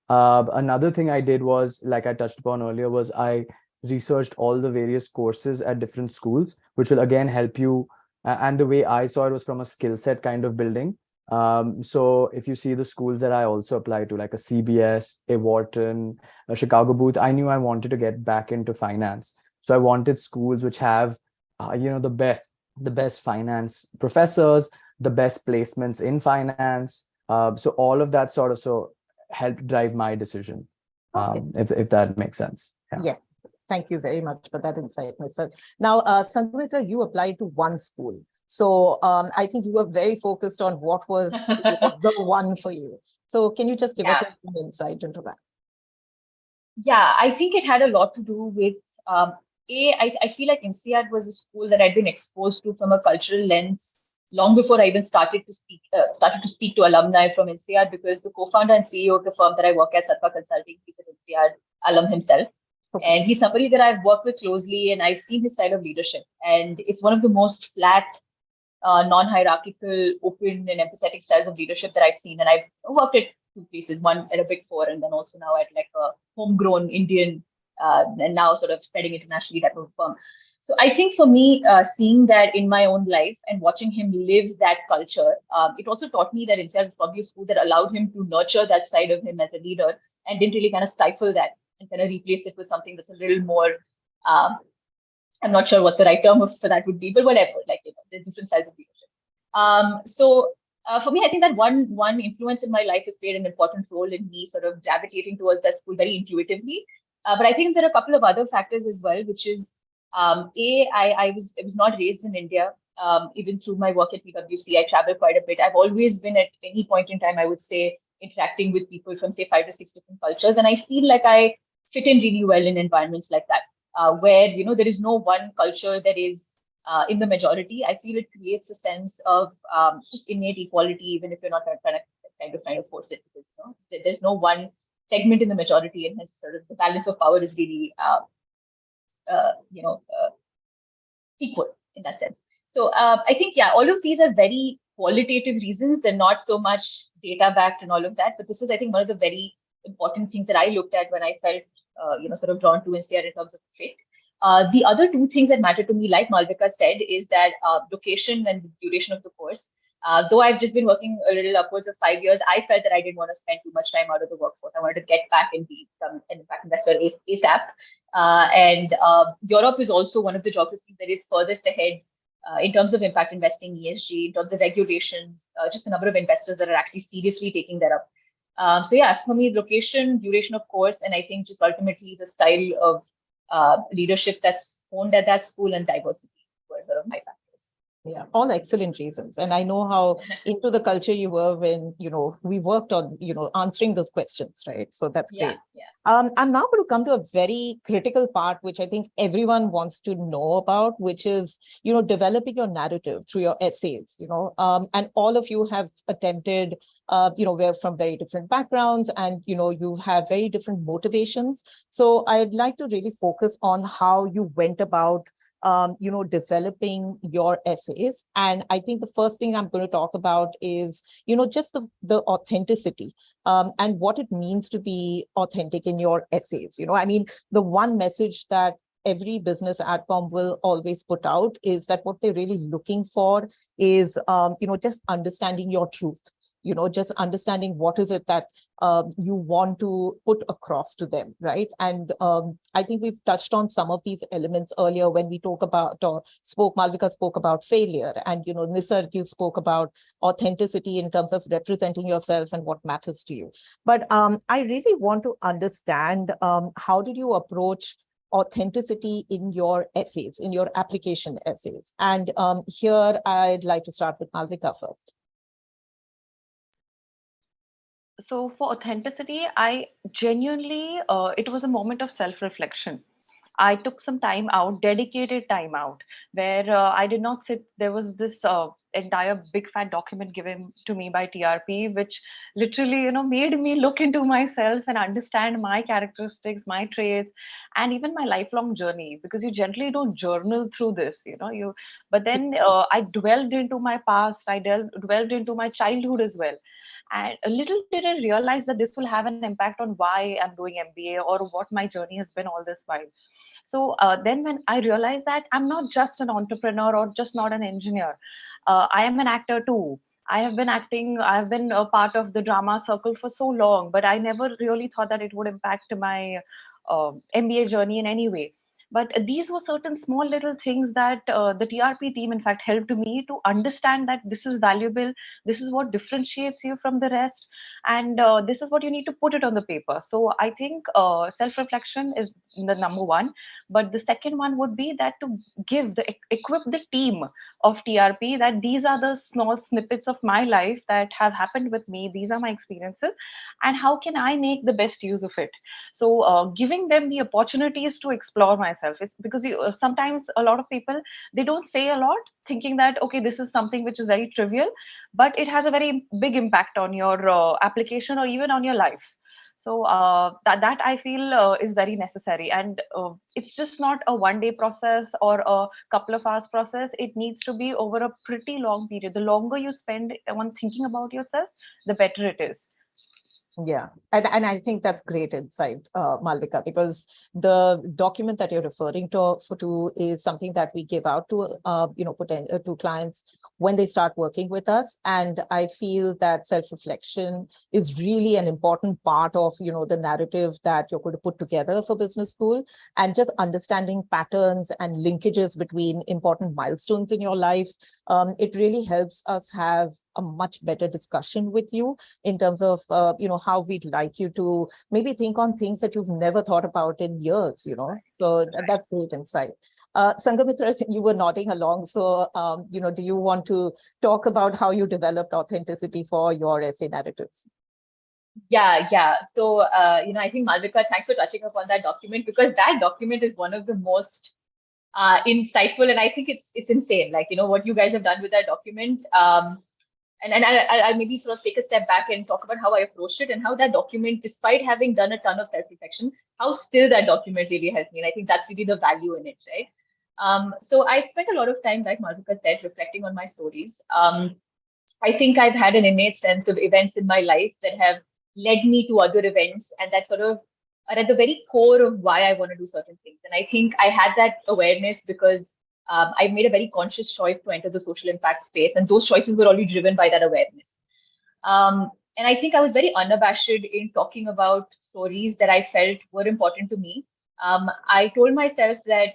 Another thing I did was, like I touched upon earlier, was I researched all the various courses at different schools, which will again help you. And the way I saw it was from a skill set kind of building. So if you see the schools that I also applied to, like a CBS, a Wharton, a Chicago Booth, I knew I wanted to get back into finance. So I wanted schools which have, the best finance professors, the best placements in finance. So all of that sort of helped drive my decision, Okay. if that makes sense. Yeah. Yes. Thank you very much for that insight, Mr. Now, Sangamitra, you applied to one school. So I think you were very focused on what was the one for you. So can you just give us an insight into that? Yeah, I think it had a lot to do with, I feel like INSEAD was a school that I'd been exposed to from a cultural lens long before I even started to speak to alumni from INSEAD, because the co-founder and CEO of the firm that I work at, Satva Consulting, he's an INSEAD alum himself. Okay. And he's somebody that I've worked with closely, and I've seen his style of leadership. And it's one of the most flat, non-hierarchical, open and empathetic styles of leadership that I've seen. And I've worked at two places, one at a Big Four, and then also now at like a homegrown Indian, and now sort of spreading internationally type of firm. So I think for me, seeing that in my own life and watching him live that culture, it also taught me that INSEAD was probably a school that allowed him to nurture that side of him as a leader and didn't really kind of stifle that and kind of replace it with something that's a little more, I'm not sure what the right term for that would be, but whatever, like, there's different styles of leadership. So for me, I think that one influence in my life has played an important role in me sort of gravitating towards that school very intuitively. But I think there are a couple of other factors as well, which is, I was not raised in India. Even through my work at PwC, I travel quite a bit. I've always been, at any point in time, I would say, interacting with people from, say, 5 to 6 different cultures. And I feel like I fit in really well in environments like that, where, there is no one culture that is in the majority. I feel it creates a sense of just innate equality, even if you're not trying to force it, because there's no one segment in the majority, and has sort of the balance of power is really equal in that sense. So I think, all of these are very qualitative reasons. They're not so much data backed and all of that, but this was, I think, one of the very important things that I looked at when I felt sort of drawn to INSEAD in terms of fit. The other two things that matter to me, like Malvika said, is that location and the duration of the course. Though I've just been working a little upwards of 5 years, I felt that I didn't want to spend too much time out of the workforce. I wanted to get back and become an impact investor ASAP. And Europe is also one of the geographies that is furthest ahead in terms of impact investing, ESG, in terms of regulations, just the number of investors that are actually seriously taking that up. So yeah, for me, location, duration of course, and I think just ultimately the style of leadership that's honed at that school, and diversity were sort of my factors. Yeah, all excellent reasons. And I know how into the culture you were when, we worked on, answering those questions, right? So that's great. Yeah. I'm now going to come to a very critical part, which I think everyone wants to know about, which is, developing your narrative through your essays, and all of you have attempted, we're from very different backgrounds, and, you have very different motivations. So I'd like to really focus on how you went about developing your essays. And I think the first thing I'm going to talk about is, just the authenticity and what it means to be authentic in your essays. The one message that every business adcom will always put out is that what they're really looking for is, just understanding your truth. Just understanding what is it that you want to put across to them, right? And I think we've touched on some of these elements earlier when we Malvika spoke about failure, and Nisar, you spoke about authenticity in terms of representing yourself and what matters to you. But I really want to understand, how did you approach authenticity in your essays, in your application essays? And here I'd like to start with Malvika first. So for authenticity, I genuinely, it was a moment of self-reflection. I took some time out, dedicated time out, where I did not sit. There was this entire big fat document given to me by TRP, which literally, made me look into myself and understand my characteristics, my traits, and even my lifelong journey. Because you generally don't journal through this, But then I dwelled into my past. I dwelled into my childhood as well. And a little did I realize that this will have an impact on why I'm doing MBA or what my journey has been all this while. So then when I realized that I'm not just an entrepreneur or just not an engineer, I am an actor too. I have been acting, I've been a part of the drama circle for so long, but I never really thought that it would impact my MBA journey in any way. But these were certain small little things that the TRP team, in fact, helped me to understand that this is valuable. This is what differentiates you from the rest. And this is what you need to put it on the paper. So I think self-reflection is the number one. But the second one would be that to equip the team of TRP that these are the small snippets of my life that have happened with me. These are my experiences. And how can I make the best use of it? So giving them the opportunities to explore myself. It's because sometimes a lot of people, they don't say a lot thinking that, okay, this is something which is very trivial, but it has a very big impact on your application or even on your life. So that I feel is very necessary, and it's just not a one-day process or a couple of hours process. It needs to be over a pretty long period. The longer you spend on thinking about yourself, the better it is. Yeah, and I think that's great insight, Malvika, because the document that you're referring to is something that we give out to to clients when they start working with us, and I feel that self-reflection is really an important part of the narrative that you're going to put together for business school, and just understanding patterns and linkages between important milestones in your life. It really helps us have a much better discussion with you in terms of how we'd like you to maybe think on things that you've never thought about in years. So that's great insight. Sangamitra, I think you were nodding along. So do you want to talk about how you developed authenticity for your essay narratives? Yeah. So I think Malvika, thanks for touching upon that document, because that document is one of the most insightful, and I think it's insane. Like, what you guys have done with that document. And I'll maybe sort of take a step back and talk about how I approached it and how that document, despite having done a ton of self-reflection, how still that document really helped me. And I think that's really the value in it, right? So I spent a lot of time, like Malvika said, reflecting on my stories. I think I've had an innate sense of events in my life that have led me to other events, and that sort of are at the very core of why I want to do certain things. And I think I had that awareness because I've made a very conscious choice to enter the social impact space, and those choices were already driven by that awareness. And I think I was very unabashed in talking about stories that I felt were important to me. I told myself that,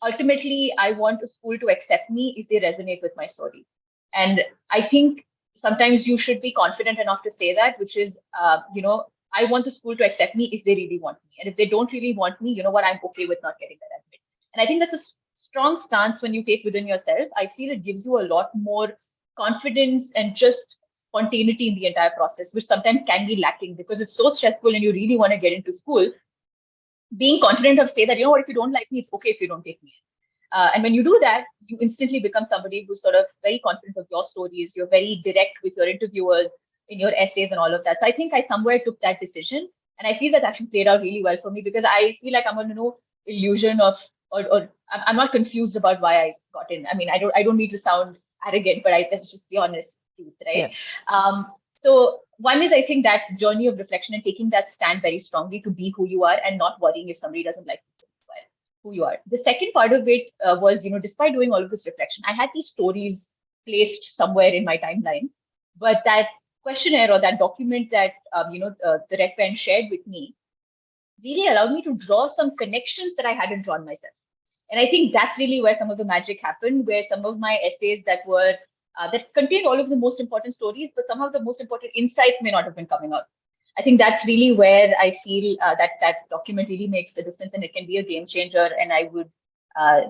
ultimately, I want a school to accept me if they resonate with my story. And I think sometimes you should be confident enough to say that, which is, I want the school to accept me if they really want me. And if they don't really want me, you know what, I'm okay with not getting that admit. And I think that's a strong stance when you take within yourself. I feel it gives you a lot more confidence and just spontaneity in the entire process, which sometimes can be lacking because it's so stressful and you really want to get into school. Being confident of say that, what, if you don't like me, it's okay if you don't take me in. And when you do that, you instantly become somebody who's sort of very confident of your stories. You're very direct with your interviewers in your essays and all of that. So I think I somewhere took that decision. And I feel that actually played out really well for me because I feel like I'm under no illusion of, or I'm not confused about why I got in. I mean, I don't need to sound arrogant, but that's just the honest truth, right? Yeah. So one is, I think, that journey of reflection and taking that stand very strongly to be who you are and not worrying if somebody doesn't like who you are. The second part of it was, despite doing all of this reflection, I had these stories placed somewhere in my timeline, but that questionnaire or that document that, the Red Pen shared with me really allowed me to draw some connections that I hadn't drawn myself. And I think that's really where some of the magic happened, where some of my essays that were, that contained all of the most important stories, but some of the most important insights may not have been coming out. I think that's really where I feel that document really makes a difference, and it can be a game changer. And I would,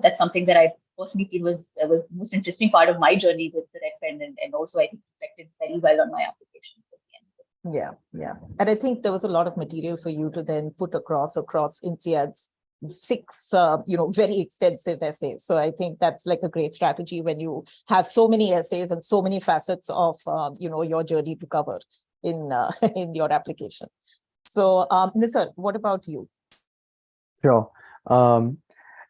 that's something that I personally feel was the most interesting part of my journey with the Red Pen, and also I think reflected very well on my application at the end of Yeah, yeah. And I think there was a lot of material for you to then put across INSEAD's six, very extensive essays. So I think that's like a great strategy when you have so many essays and so many facets of, your journey to cover in in your application. So, Nisar, what about you? Sure.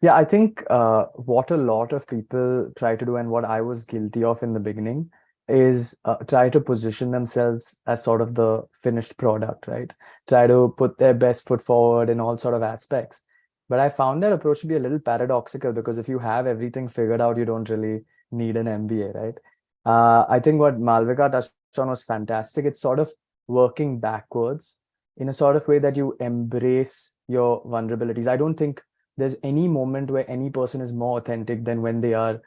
Yeah, I think what a lot of people try to do, and what I was guilty of in the beginning, is try to position themselves as sort of the finished product, right? Try to put their best foot forward in all sort of aspects. But I found that approach to be a little paradoxical, because if you have everything figured out, you don't really need an MBA, right? I think what Malvika touched on was fantastic. It's sort of working backwards in a sort of way that you embrace your vulnerabilities. I don't think there's any moment where any person is more authentic than when they are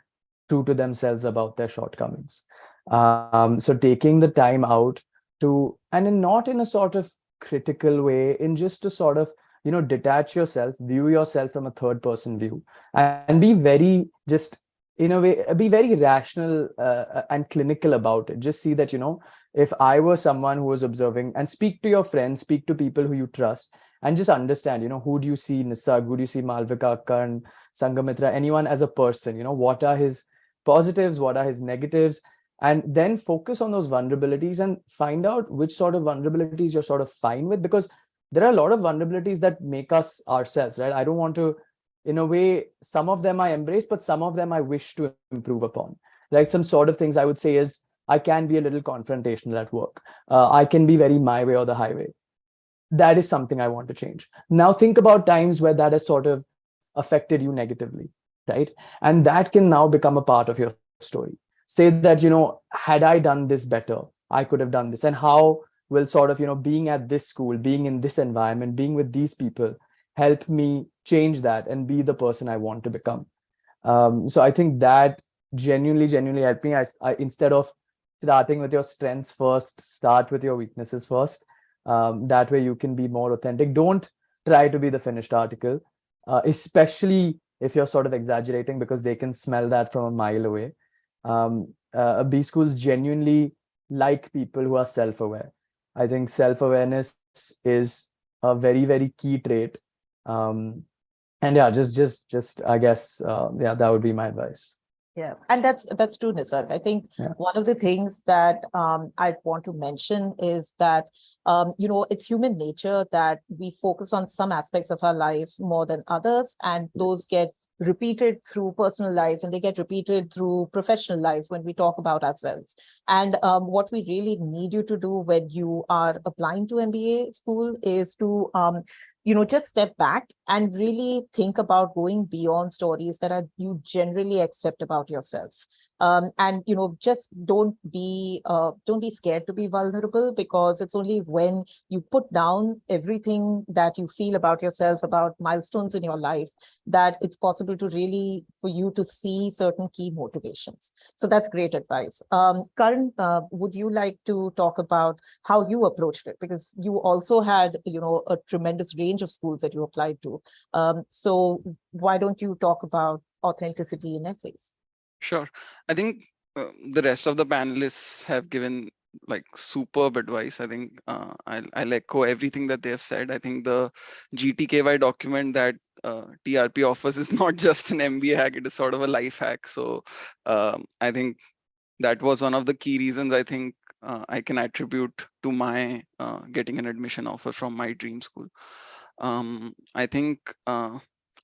true to themselves about their shortcomings. So taking the time out to, and not in a sort of critical way, in just to sort of, detach yourself, view yourself from a third person view, and be very, just in a way, be very rational and clinical about it. Just see that, if I were someone who was observing, and speak to your friends, speak to people who you trust, and just understand, who do you see Nisarg, who do you see Malvika Akka and Sangamitra, anyone as a person, what are his positives, what are his negatives, and then focus on those vulnerabilities and find out which sort of vulnerabilities you're sort of fine with, because there are a lot of vulnerabilities that make us ourselves, right? I don't want to, in a way, some of them I embrace, but some of them I wish to improve upon. Like some sort of things I would say is, I can be a little confrontational at work. I can be very my way or the highway. That is something I want to change. Now think about times where that has sort of affected you negatively, right? And that can now become a part of your story. Say that, had I done this better, I could have done this. And how will sort of, being at this school, being in this environment, being with these people, help me change that and be the person I want to become. So I think that genuinely helped me. I instead of starting with your strengths first, start with your weaknesses first. That way you can be more authentic. Don't try to be the finished article, especially if you're sort of exaggerating, because they can smell that from a mile away. B schools genuinely like people who are self-aware. I think self-awareness is a very, very key trait. And yeah, just I guess, yeah, that would be my advice. Yeah, and that's true, Nisarg. I think one of the things that I'd want to mention is that it's human nature that we focus on some aspects of our life more than others, and those get repeated through personal life and they get repeated through professional life when we talk about ourselves. And what we really need you to do when you are applying to MBA school is to just step back and really think about going beyond stories that are you generally accept about yourself. And just don't be scared to be vulnerable, because it's only when you put down everything that you feel about yourself, about milestones in your life, that it's possible to really for you to see certain key motivations. So that's great advice. Karan, would you like to talk about how you approached it? Because you also had a tremendous range of schools that you applied to. So why don't you talk about authenticity in essays? Sure. I think the rest of the panelists have given like superb advice. I think I'll echo everything that they have said. I think the GTKY document that TRP offers is not just an MBA hack, it is sort of a life hack. So I think that was one of the key reasons I think I can attribute to my getting an admission offer from my dream school. I think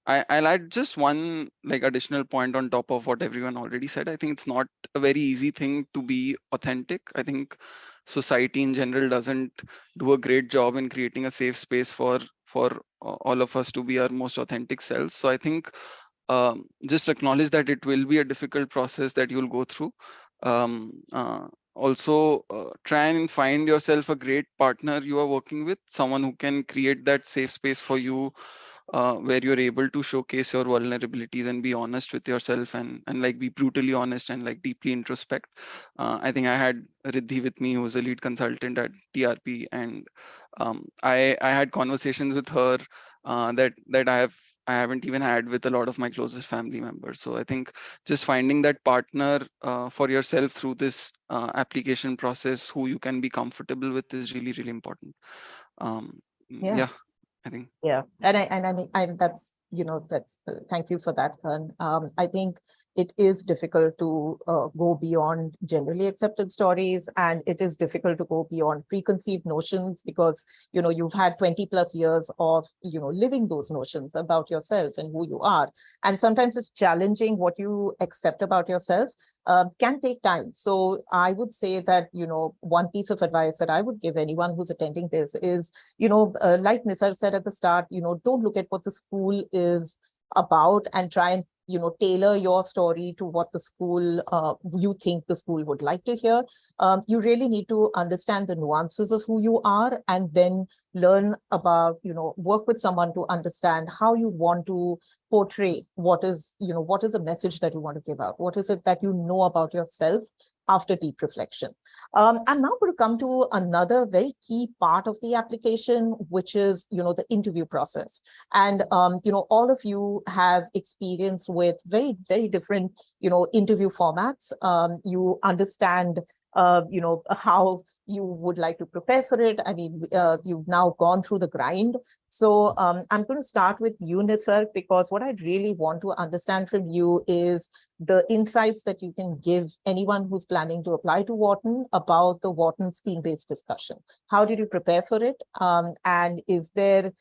I'll add just one like additional point on top of what everyone already said. I think it's not a very easy thing to be authentic. I think society in general doesn't do a great job in creating a safe space for all of us to be our most authentic selves. So I think just acknowledge that it will be a difficult process that you'll go through. Um, also try and find yourself a great partner you are working with, someone who can create that safe space for you, where you're able to showcase your vulnerabilities and be honest with yourself, and like be brutally honest and like deeply introspect. I think I had Riddhi with me, who's a lead consultant at TRP, and I had conversations with her that I have I haven't even had with a lot of my closest family members. So I think just finding that partner for yourself through this application process, who you can be comfortable with, is really, really important. Um, Yeah. yeah, I think. Yeah, and that's, that's thank you for that, Karan. I think it is difficult to go beyond generally accepted stories, and it is difficult to go beyond preconceived notions, because you've had 20 plus years of living those notions about yourself and who you are, and sometimes it's challenging what you accept about yourself. Can take time. So I would say that one piece of advice that I would give anyone who's attending this is, like Nisar said at the start, don't look at what the school is about and try and tailor your story to what the school you think the school would like to hear. You really need to understand the nuances of who you are, and then learn about, work with someone to understand how you want to portray what is a message that you want to give out. What is it that you know about yourself after deep reflection? I'm now going to come to another very key part of the application, which is, the interview process. And, all of you have experience with very, very different, interview formats. You understand how you would like to prepare for it. I mean, you've now gone through the grind. So I'm going to start with you, Nisar, because what I really want to understand from you is the insights that you can give anyone who's planning to apply to Wharton about the Wharton scheme-based discussion. How did you prepare for it? And is there,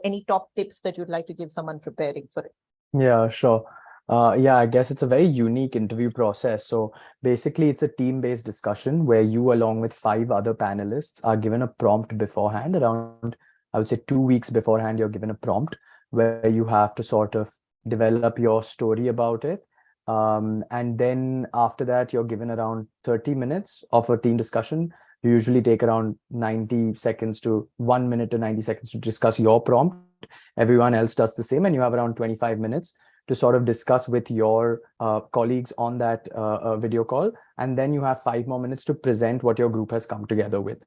any top tips that you'd like to give someone preparing for it? Yeah, sure. Yeah, I guess it's a very unique interview process. So basically, it's a team-based discussion where you, along with 5 other panelists, are given a prompt beforehand. Around, I would say, 2 weeks beforehand, you're given a prompt where you have to sort of develop your story about it. And then after that, you're given around 30 minutes of a team discussion. You usually take around 90 seconds to 1 minute to 90 seconds to discuss your prompt. Everyone else does the same, and you have around 25 minutes to sort of discuss with your colleagues on that video call. And then you have 5 more minutes to present what your group has come together with.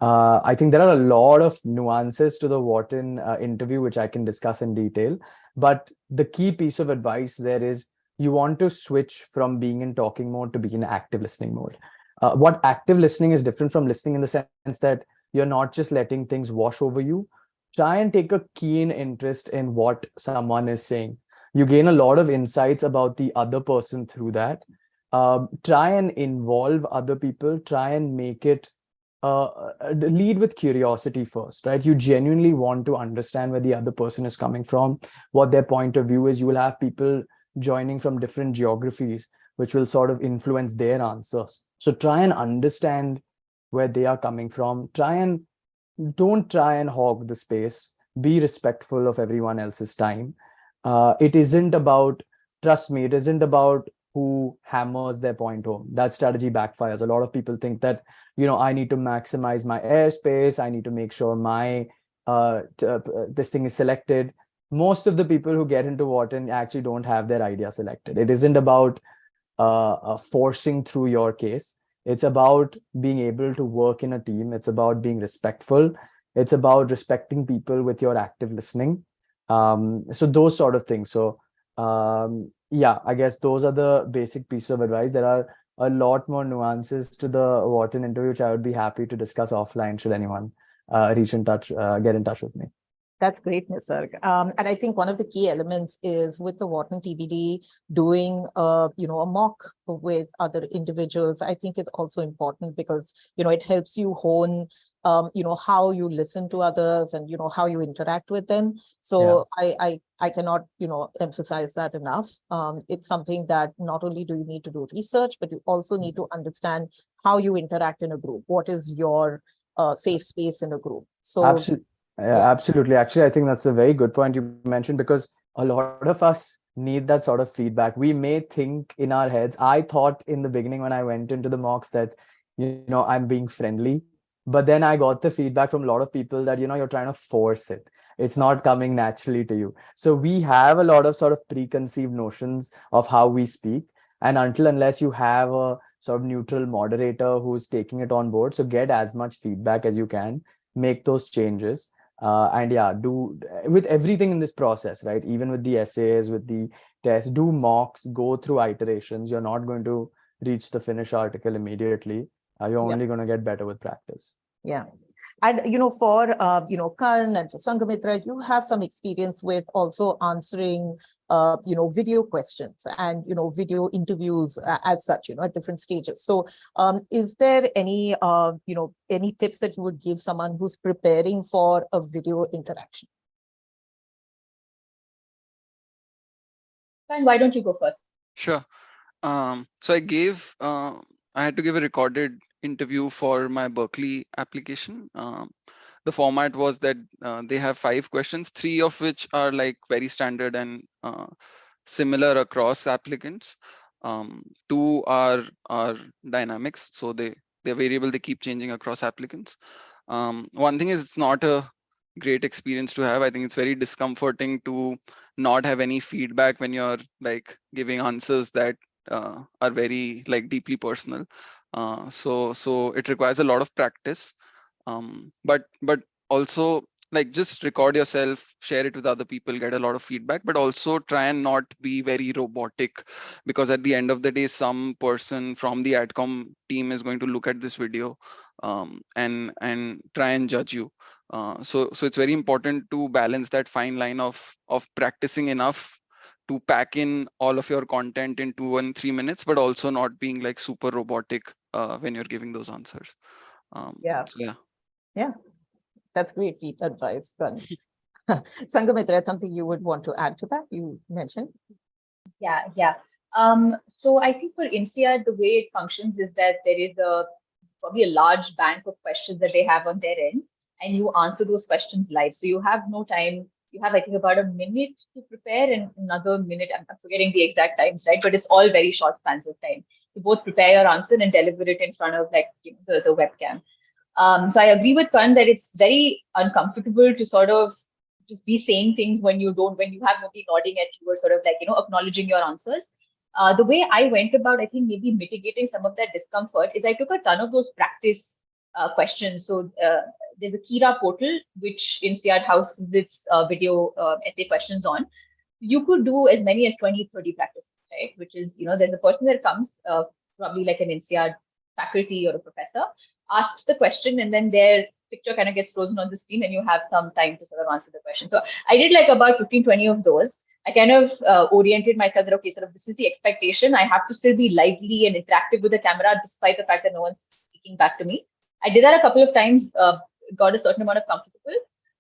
I think there are a lot of nuances to the Wharton interview, which I can discuss in detail. But the key piece of advice there is you want to switch from being in talking mode to being in active listening mode. What active listening is different from listening in the sense that you're not just letting things wash over you. Try and take a keen interest in what someone is saying. You gain a lot of insights about the other person through that. Try and involve other people. Try and make it lead with curiosity first, right? You genuinely want to understand where the other person is coming from, what their point of view is. You will have people joining from different geographies, which will sort of influence their answers. So try and understand where they are coming from. Don't try and hog the space. Be respectful of everyone else's time. It isn't about, trust me, it isn't about who hammers their point home. That strategy backfires. A lot of people think that, I need to maximize my airspace. I need to make sure my this thing is selected. Most of the people who get into Wharton actually don't have their idea selected. It isn't about forcing through your case. It's about being able to work in a team. It's about being respectful. It's about respecting people with your active listening. So those sort of things. So yeah, I guess those are the basic pieces of advice. There are a lot more nuances to the Wharton interview, which I would be happy to discuss offline should anyone get in touch with me. That's great, Nisarg. And I think one of the key elements is with the Wharton TBD doing, a mock with other individuals. I think it's also important because, it helps you hone, how you listen to others and, how you interact with them. So yeah. I cannot, emphasize that enough. It's something that not only do you need to do research, but you also need to understand how you interact in a group. What is your safe space in a group? So absolutely. Yeah, absolutely. Actually, I think that's a very good point you mentioned, because a lot of us need that sort of feedback. We may think in our heads, I thought in the beginning when I went into the mocks that, I'm being friendly, but then I got the feedback from a lot of people that, you're trying to force it. It's not coming naturally to you. So we have a lot of sort of preconceived notions of how we speak. And unless you have a sort of neutral moderator who's taking it on board, so get as much feedback as you can, make those changes. And yeah, do with everything in this process, right? Even with the essays, with the tests, do mocks, go through iterations. You're not going to reach the finished article immediately. You're Yep. only going to get better with practice. Yeah. And, for, Karan and for Sangamitra, you have some experience with also answering, video questions and, video interviews as such, at different stages. So is there any, any tips that you would give someone who's preparing for a video interaction? And why don't you go first? Sure. So I had to give a recorded interview for my Berkeley application. The format was that they have 5 questions, 3 of which are like very standard and similar across applicants. 2 are dynamics, so they're variable, they keep changing across applicants. One thing is, it's not a great experience to have. I think it's very discomforting to not have any feedback when you're like giving answers that are very like deeply personal. So it requires a lot of practice. But also, like, just record yourself, share it with other people, get a lot of feedback, but also try and not be very robotic, because at the end of the day, some person from the adcom team is going to look at this video and try and judge you. So it's very important to balance that fine line of practicing enough to pack in all of your content in 2 and 3 minutes, but also not being like super robotic when you're giving those answers. Yeah. So yeah. Yeah, that's great advice. Sangamitra, something you would want to add to that you mentioned? Yeah. So I think for INSEAD, the way it functions is that there is probably a large bank of questions that they have on their end, and you answer those questions live. So you have no time. You have, I think, about a minute to prepare and another minute. I'm forgetting the exact times, right? But it's all very short spans of time. You both prepare your answer and deliver it in front of the webcam. So I agree with Karan that it's very uncomfortable to sort of just be saying things when you have nobody nodding at you or sort of like, acknowledging your answers. The way I went about, I think, maybe mitigating some of that discomfort is I took a ton of those practice questions. So there's a Kira portal, which INSEAD houses its video essay questions on. You could do as many as 20, 30 practices, right? Which is, there's a person that comes, probably like an INSEAD faculty or a professor, asks the question, and then their picture kind of gets frozen on the screen and you have some time to sort of answer the question. So I did like about 15, 20 of those. I kind of oriented myself that, okay, sort of this is the expectation. I have to still be lively and interactive with the camera, despite the fact that no one's speaking back to me. I did that a couple of times, got a certain amount of comfortable.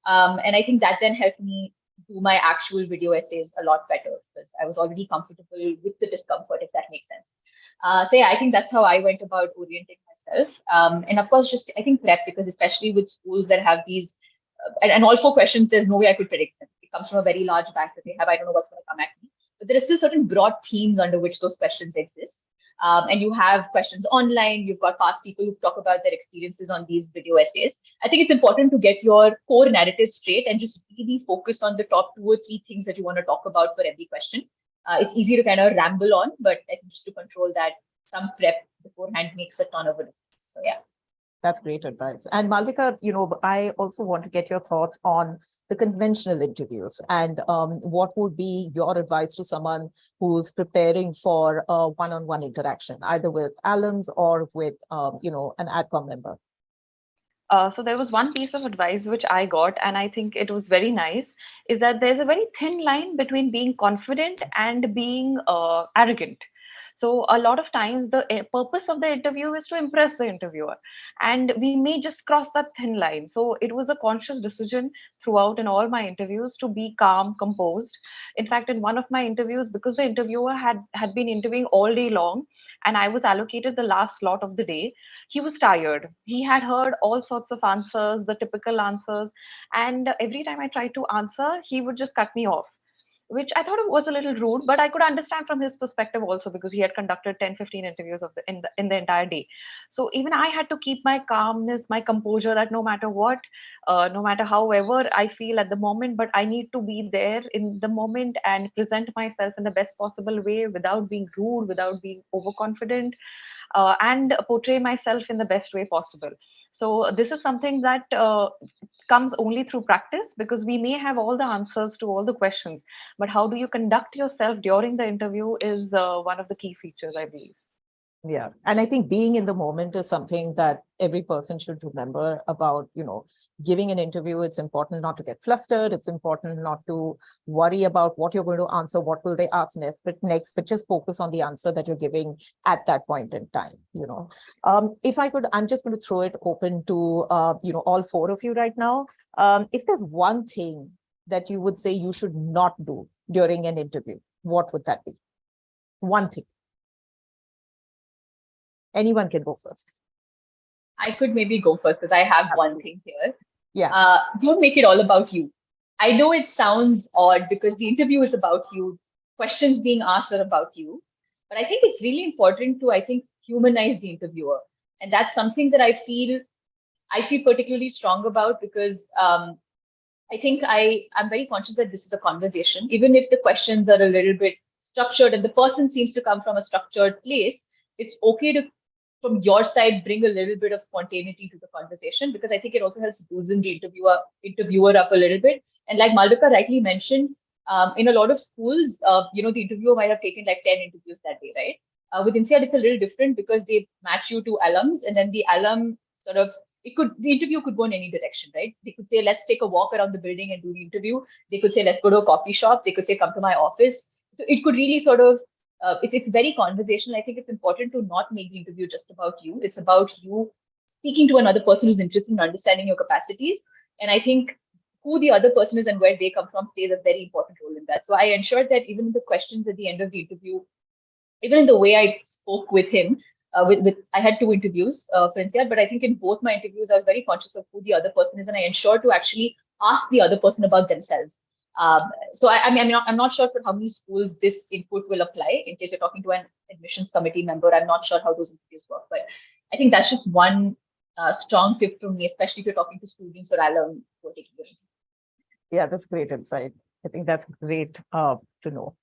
And I think that then helped me do my actual video essays a lot better, because I was already comfortable with the discomfort, if that makes sense. So yeah, I think that's how I went about orienting myself. And of course, just I think prep, because especially with schools that have these, and all 4 questions, there's no way I could predict them. It comes from a very large bank that they have. I don't know what's going to come at me. But there are still certain broad themes under which those questions exist. And you have questions online. You've got past people who talk about their experiences on these video essays. I think it's important to get your core narrative straight and just really focus on the top 2 or 3 things that you want to talk about for every question. It's easy to kind of ramble on, but I think just to control that, some prep beforehand makes a ton of a difference. So yeah. That's great advice. And Malvika, I also want to get your thoughts on the conventional interviews and what would be your advice to someone who's preparing for a one-on-one interaction, either with alums or with, an AdCom member. So there was one piece of advice which I got, and I think it was very nice, is that there's a very thin line between being confident and being arrogant. So a lot of times the purpose of the interview is to impress the interviewer, and we may just cross that thin line. So it was a conscious decision throughout in all my interviews to be calm, composed. In fact, in one of my interviews, because the interviewer had been interviewing all day long, and I was allocated the last slot of the day, he was tired. He had heard all sorts of answers, the typical answers, and every time I tried to answer, he would just cut me off, which I thought was a little rude, but I could understand from his perspective also, because he had conducted 10, 15 interviews in the entire day. So even I had to keep my calmness, my composure, that no matter what, no matter however I feel at the moment, but I need to be there in the moment and present myself in the best possible way without being rude, without being overconfident, and portray myself in the best way possible. So this is something that comes only through practice, because we may have all the answers to all the questions, but how do you conduct yourself during the interview is one of the key features, I believe. Yeah. And I think being in the moment is something that every person should remember about, giving an interview. It's important not to get flustered. It's important not to worry about what you're going to answer, what will they ask next, but just focus on the answer that you're giving at that point in time, If I could, I'm just going to throw it open to, all four of you right now. If there's one thing that you would say you should not do during an interview, what would that be? One thing. Anyone can go first. I could maybe go first because I have one thing here. Yeah. Don't make it all about you. I know it sounds odd because the interview is about you, questions being asked are about you, but I think it's really important to, humanize the interviewer. And that's something that I feel particularly strong about because I think I'm very conscious that this is a conversation, even if the questions are a little bit structured and the person seems to come from a structured place, it's okay to, from your side, bring a little bit of spontaneity to the conversation, because I think it also helps loosen the interviewer up a little bit. And like Maldika rightly mentioned, in a lot of schools, the interviewer might have taken like 10 interviews that day, right? With INSEAD, it's a little different because they match you to alums, and then the alum the interview could go in any direction, right? They could say, let's take a walk around the building and do the interview. They could say, let's go to a coffee shop. They could say, come to my office. So it could really it's very conversational. I think it's important to not make the interview just about you. It's about you speaking to another person who's interested in understanding your capacities. And I think who the other person is and where they come from plays a very important role in that. So I ensured that even in the questions at the end of the interview, even in the way I spoke with him, I had 2 interviews for INSEAD, but I think in both my interviews, I was very conscious of who the other person is, and I ensured to actually ask the other person about themselves. So I'm not sure for how many schools this input will apply. In case you're talking to an admissions committee member, I'm not sure how those interviews work, but I think that's just one strong tip from me, especially if you're talking to students or alum who are taking the interview. Yeah, that's great insight. I think that's great to know.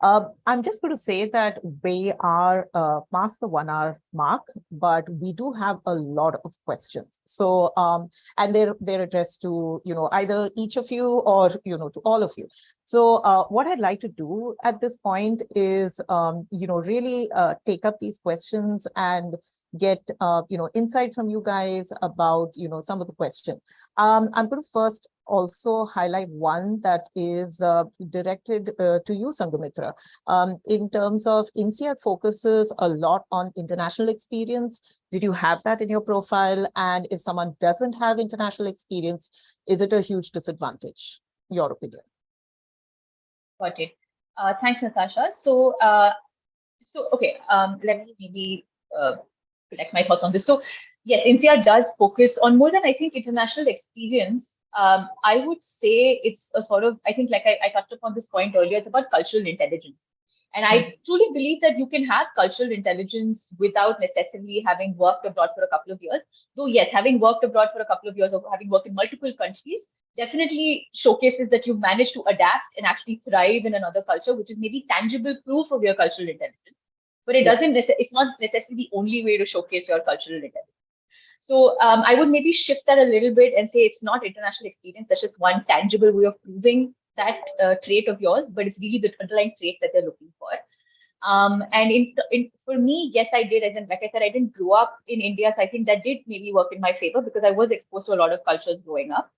I'm just going to say that we are past the 1 hour mark, but we do have a lot of questions. So, and they're addressed to, either each of you or, to all of you. So what I'd like to do at this point is, really take up these questions and get, insight from you guys about, some of the questions. I'm going to first also highlight one that is directed to you, Sanghamitra. In terms of INSEAD focuses a lot on international experience. Did you have that in your profile? And if someone doesn't have international experience, is it a huge disadvantage? Your opinion. Got it. Thanks, Natasha. So okay, let me maybe collect my thoughts on this. So yes, INSEAD does focus on more than, I think, international experience. I would say it's a sort of, I think, like I touched upon this point earlier, it's about cultural intelligence. And I truly believe that you can have cultural intelligence without necessarily having worked abroad for a couple of years. Though, yes, having worked abroad for a couple of years or having worked in multiple countries definitely showcases that you've managed to adapt and actually thrive in another culture, which is maybe tangible proof of your cultural intelligence. But it doesn't, it's not necessarily the only way to showcase your cultural intelligence. So I would maybe shift that a little bit and say it's not international experience. That's just one tangible way of proving that trait of yours, but it's really the underlying trait that they're looking for. And for me, yes, I did. And like I said, I didn't grow up in India. So I think that did maybe work in my favor because I was exposed to a lot of cultures growing up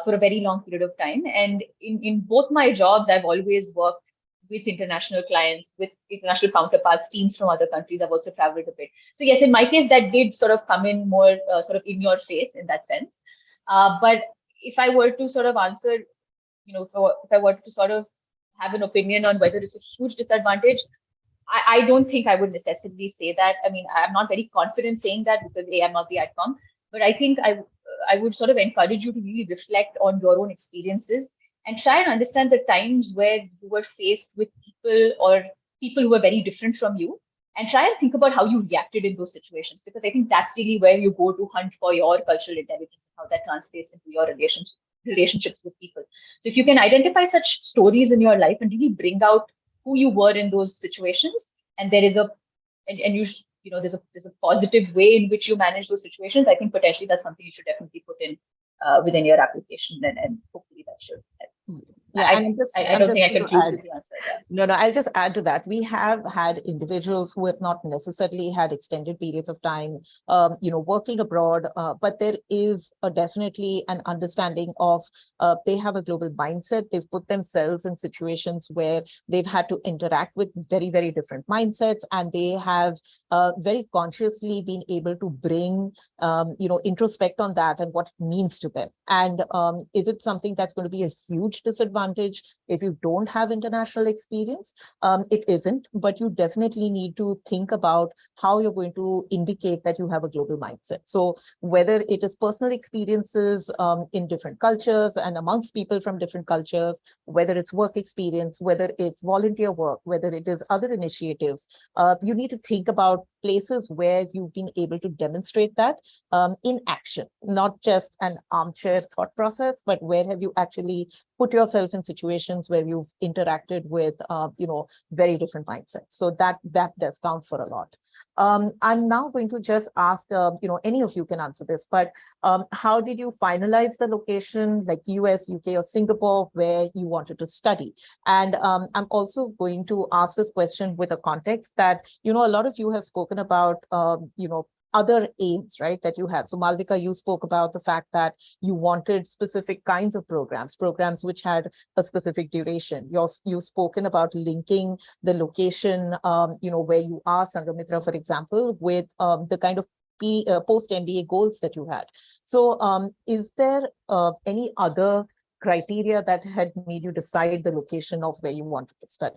for a very long period of time. And in both my jobs, I've always worked with international clients, with international counterparts, teams from other countries. I've also traveled a bit. So yes, in my case, that did sort of come in more sort of in your face in that sense. But if I were to sort of answer, if I were to sort of have an opinion on whether it's a huge disadvantage, I don't think I would necessarily say that. I mean, I'm not very confident saying that because I'm not the AdCom, but I think I would sort of encourage you to really reflect on your own experiences and try and understand the times where you were faced with people or people who were very different from you, and try and think about how you reacted in those situations, because I think that's really where you go to hunt for your cultural intelligence and how that translates into your relationships with people. So if you can identify such stories in your life and really bring out who you were in those situations, and there is there's a positive way in which you manage those situations, I think potentially that's something you should definitely put in within your application, and hopefully that should help. Yeah, I, and I'm just, I I'm don't just think I going to conclusively add. answer that. No, I'll just add to that. We have had individuals who have not necessarily had extended periods of time, working abroad, but there is definitely an understanding of they have a global mindset. They've put themselves in situations where they've had to interact with very, very different mindsets, and they have very consciously been able to bring, introspect on that and what it means to them. And is it something that's going to be a huge disadvantage if you don't have international experience? It isn't, but you definitely need to think about how you're going to indicate that you have a global mindset. So whether it is personal experiences in different cultures and amongst people from different cultures, whether it's work experience, whether it's volunteer work, whether it is other initiatives, you need to think about places where you've been able to demonstrate that in action, not just an armchair thought process, but where have you actually put yourself in situations where you've interacted with, very different mindsets. So that does count for a lot. I'm now going to just ask, any of you can answer this, but how did you finalize the location, like US, UK, or Singapore, where you wanted to study? And I'm also going to ask this question with a context that, a lot of you have spoken about, other aims, right, that you had. So Malvika, you spoke about the fact that you wanted specific kinds of programs which had a specific duration. You've spoken about linking the location, where you are, Sangamitra, for example, with the kind of post-MBA goals that you had. So is there any other criteria that had made you decide the location of where you wanted to study?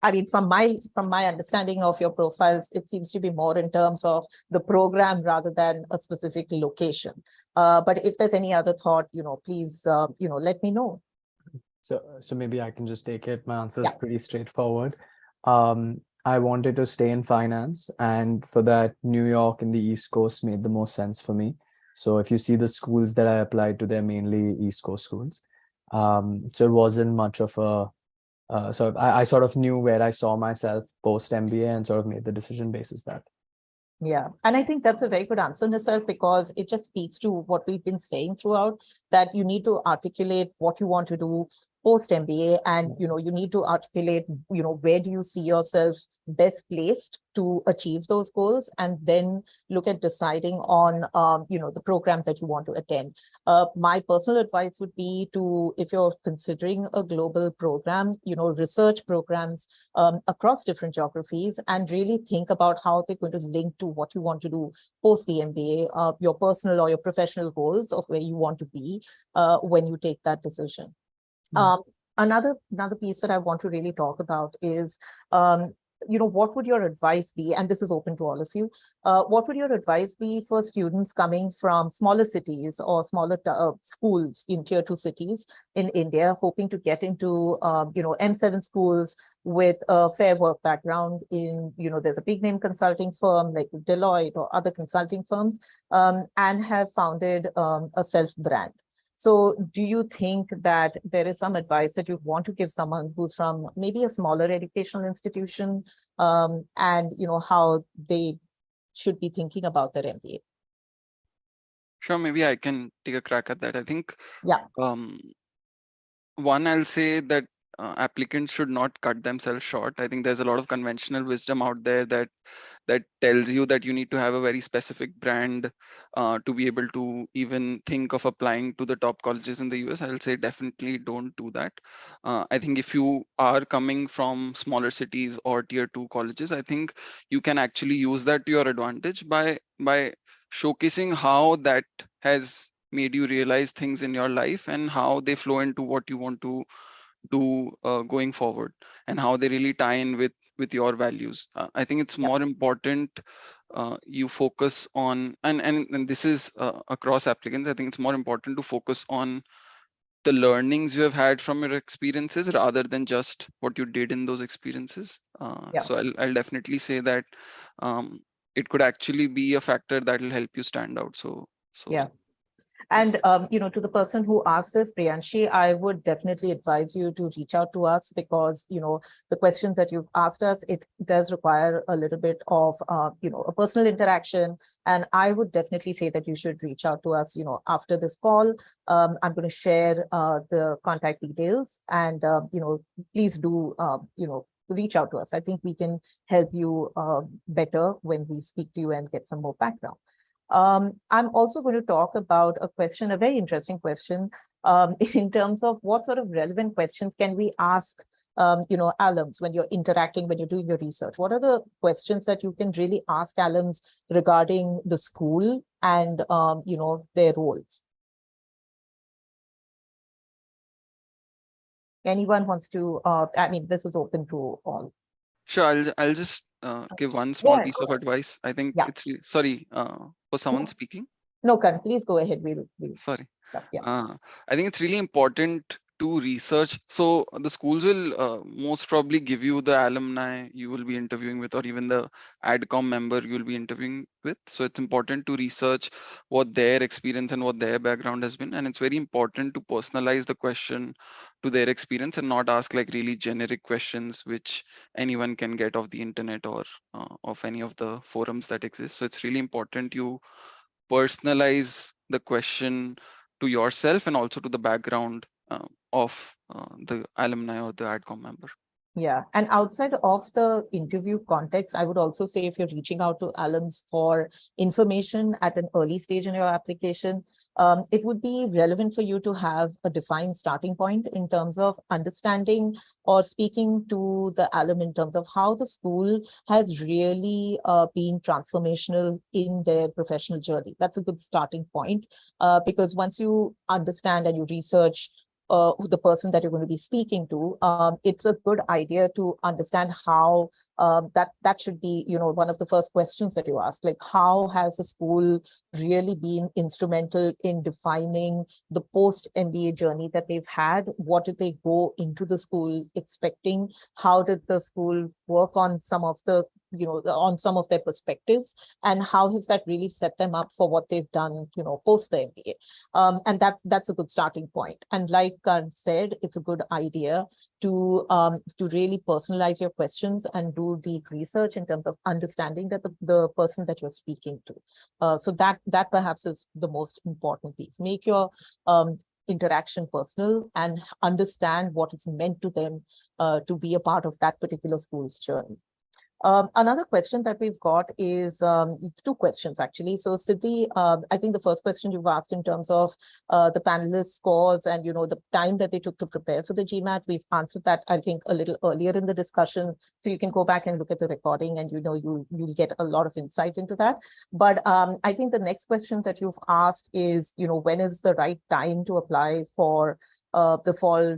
I mean, from my understanding of your profiles, it seems to be more in terms of the program rather than a specific location. But if there's any other thought, please, let me know. So maybe I can just take it. My answer is Yeah. pretty straightforward. I wanted to stay in finance, and for that, New York and the East Coast made the most sense for me. So if you see the schools that I applied to, they're mainly East Coast schools. So it wasn't much of a so I sort of knew where I saw myself post MBA and sort of made the decision basis that. Yeah, and I think that's a very good answer, Nisar, because it just speaks to what we've been saying throughout, that you need to articulate what you want to do post MBA, and you need to articulate, where do you see yourself best placed to achieve those goals, and then look at deciding on the program that you want to attend. My personal advice would be to, if you're considering a global program, research programs across different geographies, and really think about how they're going to link to what you want to do post the MBA, your personal or your professional goals of where you want to be when you take that decision. Another piece that I want to really talk about is, what would your advice be? And this is open to all of you. What would your advice be for students coming from smaller cities or smaller schools in tier 2 cities in India, hoping to get into, M7 schools with a fair work background in, there's a big name consulting firm like Deloitte or other consulting firms, and have founded a self brand? So do you think that there is some advice that you'd want to give someone who's from maybe a smaller educational institution, and how they should be thinking about their MBA? Sure, maybe I can take a crack at that. I think, Yeah. One, I'll say that applicants should not cut themselves short. I think there's a lot of conventional wisdom out there that tells you that you need to have a very specific brand to be able to even think of applying to the top colleges in the US. I'll say definitely don't do that. I think if you are coming from smaller cities or tier 2 colleges, I think you can actually use that to your advantage by showcasing how that has made you realize things in your life and how they flow into what you want to do going forward, and how they really tie in with your values. I think it's more important you focus on, and this is across applicants. I think it's more important to focus on the learnings you have had from your experiences rather than just what you did in those experiences. So I'll definitely say that it could actually be a factor that will help you stand out. So Yeah. And, to the person who asked this, Priyanshi, I would definitely advise you to reach out to us because, the questions that you've asked us, it does require a little bit of, a personal interaction. And I would definitely say that you should reach out to us, after this call. I'm going to share the contact details and, please do, reach out to us. I think we can help you better when we speak to you and get some more background. I'm also going to talk about a question, a very interesting question, in terms of what sort of relevant questions can we ask, alums when you're interacting, when you're doing your research. What are the questions that you can really ask alums regarding the school and, their roles? Anyone wants to, this is open to all. Sure, I'll just give one small ahead. piece of advice. I think Yeah. it's sorry for someone speaking. No, Karan, please go ahead. We'll Sorry. yeah. I think it's really important to research. So the schools will most probably give you the alumni you will be interviewing with, or even the AdCom member you will be interviewing with. So it's important to research what their experience and what their background has been. And it's very important to personalize the question to their experience and not ask like really generic questions, which anyone can get off the internet or of any of the forums that exist. So it's really important you personalize the question to yourself and also to the background of the alumni or the AdCom member. Yeah. And outside of the interview context, I would also say if you're reaching out to alums for information at an early stage in your application, it would be relevant for you to have a defined starting point in terms of understanding or speaking to the alum in terms of how the school has really been transformational in their professional journey. That's a good starting point because once you understand and you research the person that you're going to be speaking to, it's a good idea to understand how that should be, one of the first questions that you ask, like how has the school really been instrumental in defining the post-MBA journey that they've had? What did they go into the school expecting? How did the school work on some of the, on some of their perspectives? And how has that really set them up for what they've done, post the MBA? And that's a good starting point. And like Karan said, it's a good idea to really personalize your questions and do deep research in terms of understanding that the person that you're speaking to. So that perhaps is the most important piece. Make your interaction personal and understand what it's meant to them to be a part of that particular school's journey. Another question that we've got is two questions actually. So Siddhi, I think the first question you've asked in terms of the panelists' scores and the time that they took to prepare for the GMAT, we've answered that I think a little earlier in the discussion. So you can go back and look at the recording and you'll get a lot of insight into that. But I think the next question that you've asked is when is the right time to apply for the fall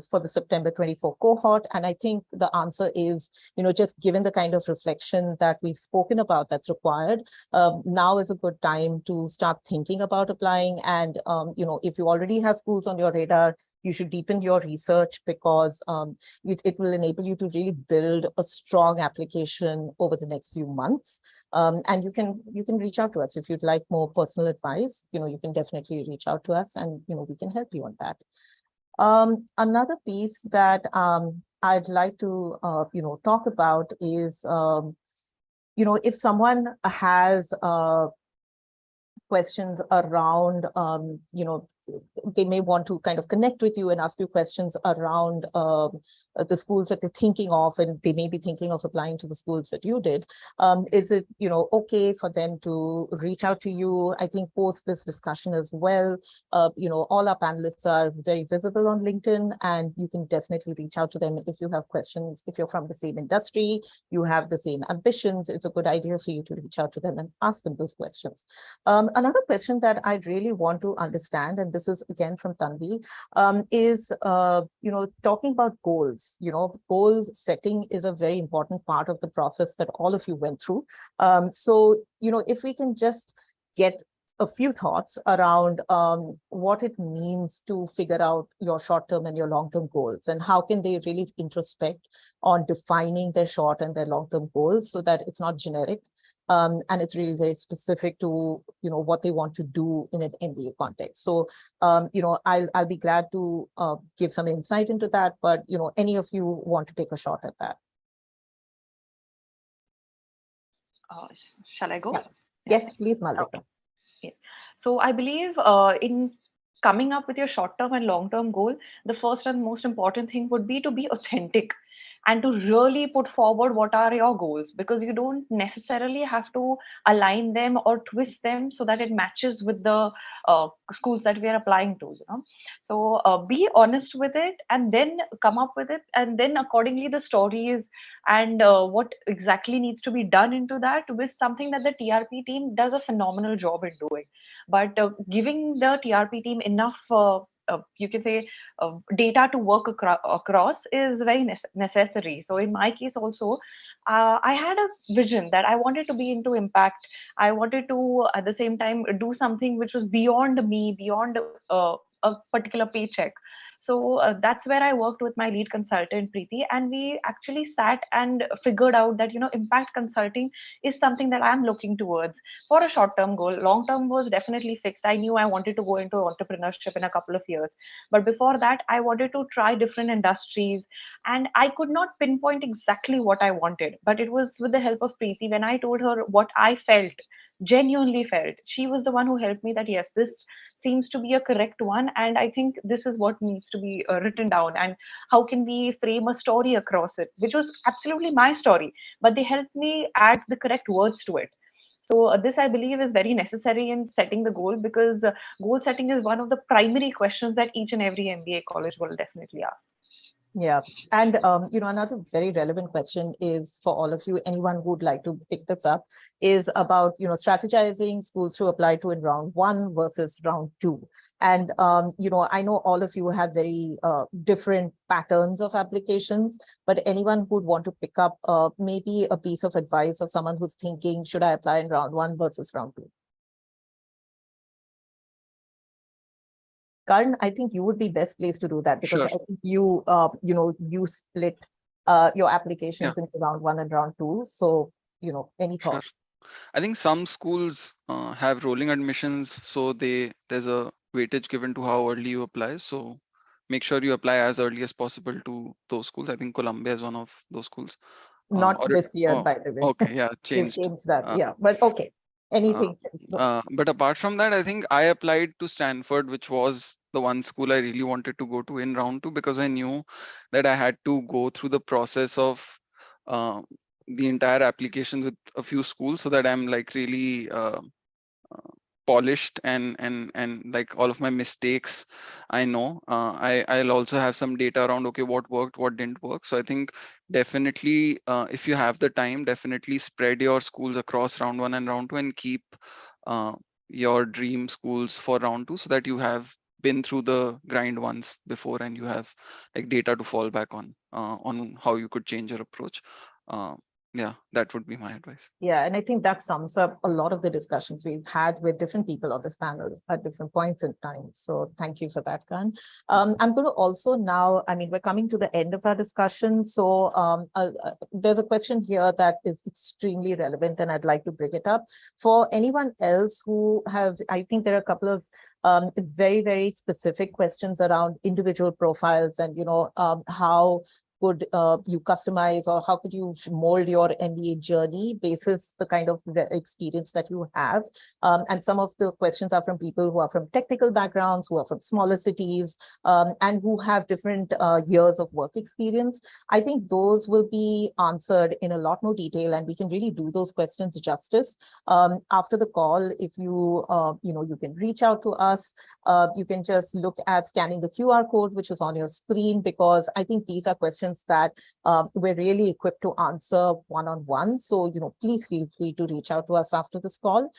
for the September 24 cohort. And I think the answer is, just given the kind of reflection that we've spoken about that's required, now is a good time to start thinking about applying. And, if you already have schools on your radar, you should deepen your research because it will enable you to really build a strong application over the next few months. And you can reach out to us if you'd like more personal advice. You can definitely reach out to us and, we can help you on that. Another piece that I'd like to, talk about is, if someone has questions around, they may want to kind of connect with you and ask you questions around the schools that they're thinking of, and they may be thinking of applying to the schools that you did. Is it, okay for them to reach out to you? I think post this discussion as well, all our panelists are very visible on LinkedIn, and you can definitely reach out to them if you have questions. If you're from the same industry, you have the same ambitions, it's a good idea for you to reach out to them and ask them those questions. Another question that I really want to understand, and this is again from Tanvi, is, talking about goals. Goal setting is a very important part of the process that all of you went through. So, if we can just get a few thoughts around what it means to figure out your short-term and your long-term goals, and how can they really introspect on defining their short and their long-term goals so that it's not generic, and it's really very specific to what they want to do in an MBA context. So I'll be glad to give some insight into that, but any of you want to take a shot at that? Shall I go? Yeah. Yes, please, Maldika. Okay. Yeah. So I believe in coming up with your short-term and long-term goal, the first and most important thing would be to be authentic and to really put forward what are your goals, because you don't necessarily have to align them or twist them so that it matches with the schools that we are applying to. So be honest with it and then come up with it, and then accordingly the stories and what exactly needs to be done into that with something that the TRP team does a phenomenal job in doing. But giving the TRP team enough you can say data to work across is very necessary. So in my case also, I had a vision that I wanted to be into impact. I wanted to at the same time do something which was beyond me, beyond a particular paycheck. So that's where I worked with my lead consultant Preeti, and we actually sat and figured out that impact consulting is something that I'm looking towards for a short-term goal. Long-term was definitely fixed. I knew I wanted to go into entrepreneurship in a couple of years, but before that, I wanted to try different industries, and I could not pinpoint exactly what I wanted. But it was with the help of Preeti. When I told her what I felt, genuinely felt, she was the one who helped me that yes, this seems to be a correct one, and I think this is what needs to be written down, and how can we frame a story across it, which was absolutely my story, but they helped me add the correct words to it. So this, I believe, is very necessary in setting the goal, because goal setting is one of the primary questions that each and every MBA college will definitely ask. Yeah. And, another very relevant question is for all of you, anyone who would like to pick this up, is about, strategizing schools to apply to in round 1 versus round 2. And, I know all of you have very different patterns of applications, but anyone who would want to pick up maybe a piece of advice of someone who's thinking, should I apply in round 1 versus round 2? Karan, I think you would be best placed to do that, because Sure. I think you, you split your applications into round 1 and round 2. So, any Sure. thoughts? I think some schools have rolling admissions, so there's a weightage given to how early you apply. So make sure you apply as early as possible to those schools. I think Columbia is one of those schools. Not Or this year, oh, by the way. okay, yeah, We've changed. changed that. Uh, Yeah, but okay. Anything else? but apart from that, I think I applied to Stanford, which was the one school I really wanted to go to in round 2, because I knew that I had to go through the process of uh, the entire application with a few schools, so that I'm like really polished, and like all of my mistakes I know. I'll also have some data around, okay, what worked, what didn't work. So I think definitely if you have the time, definitely spread your schools across round 1 and round 2, and keep uh, your dream schools for round 2, so that you have been through the grind once before, and you have like data to fall back on how you could change your approach. Yeah, that would be my advice. Yeah, and I think that sums up a lot of the discussions we've had with different people on this panel at different points in time. So thank you for that, Karan. I'm going to also now, we're coming to the end of our discussion. So there's a question here that is extremely relevant, and I'd like to bring it up. For anyone else who I think there are a couple of very, very specific questions around individual profiles and, how could you customize, or how could you mold your MBA journey basis the kind of experience that you have? And some of the questions are from people who are from technical backgrounds, who are from smaller cities, and who have different years of work experience. I think those will be answered in a lot more detail, and we can really do those questions justice. After the call, if you, you can reach out to us. You can just look at scanning the QR code, which is on your screen, because I think these are questions that we're really equipped to answer one-on-one. So, please feel free to reach out to us after this call.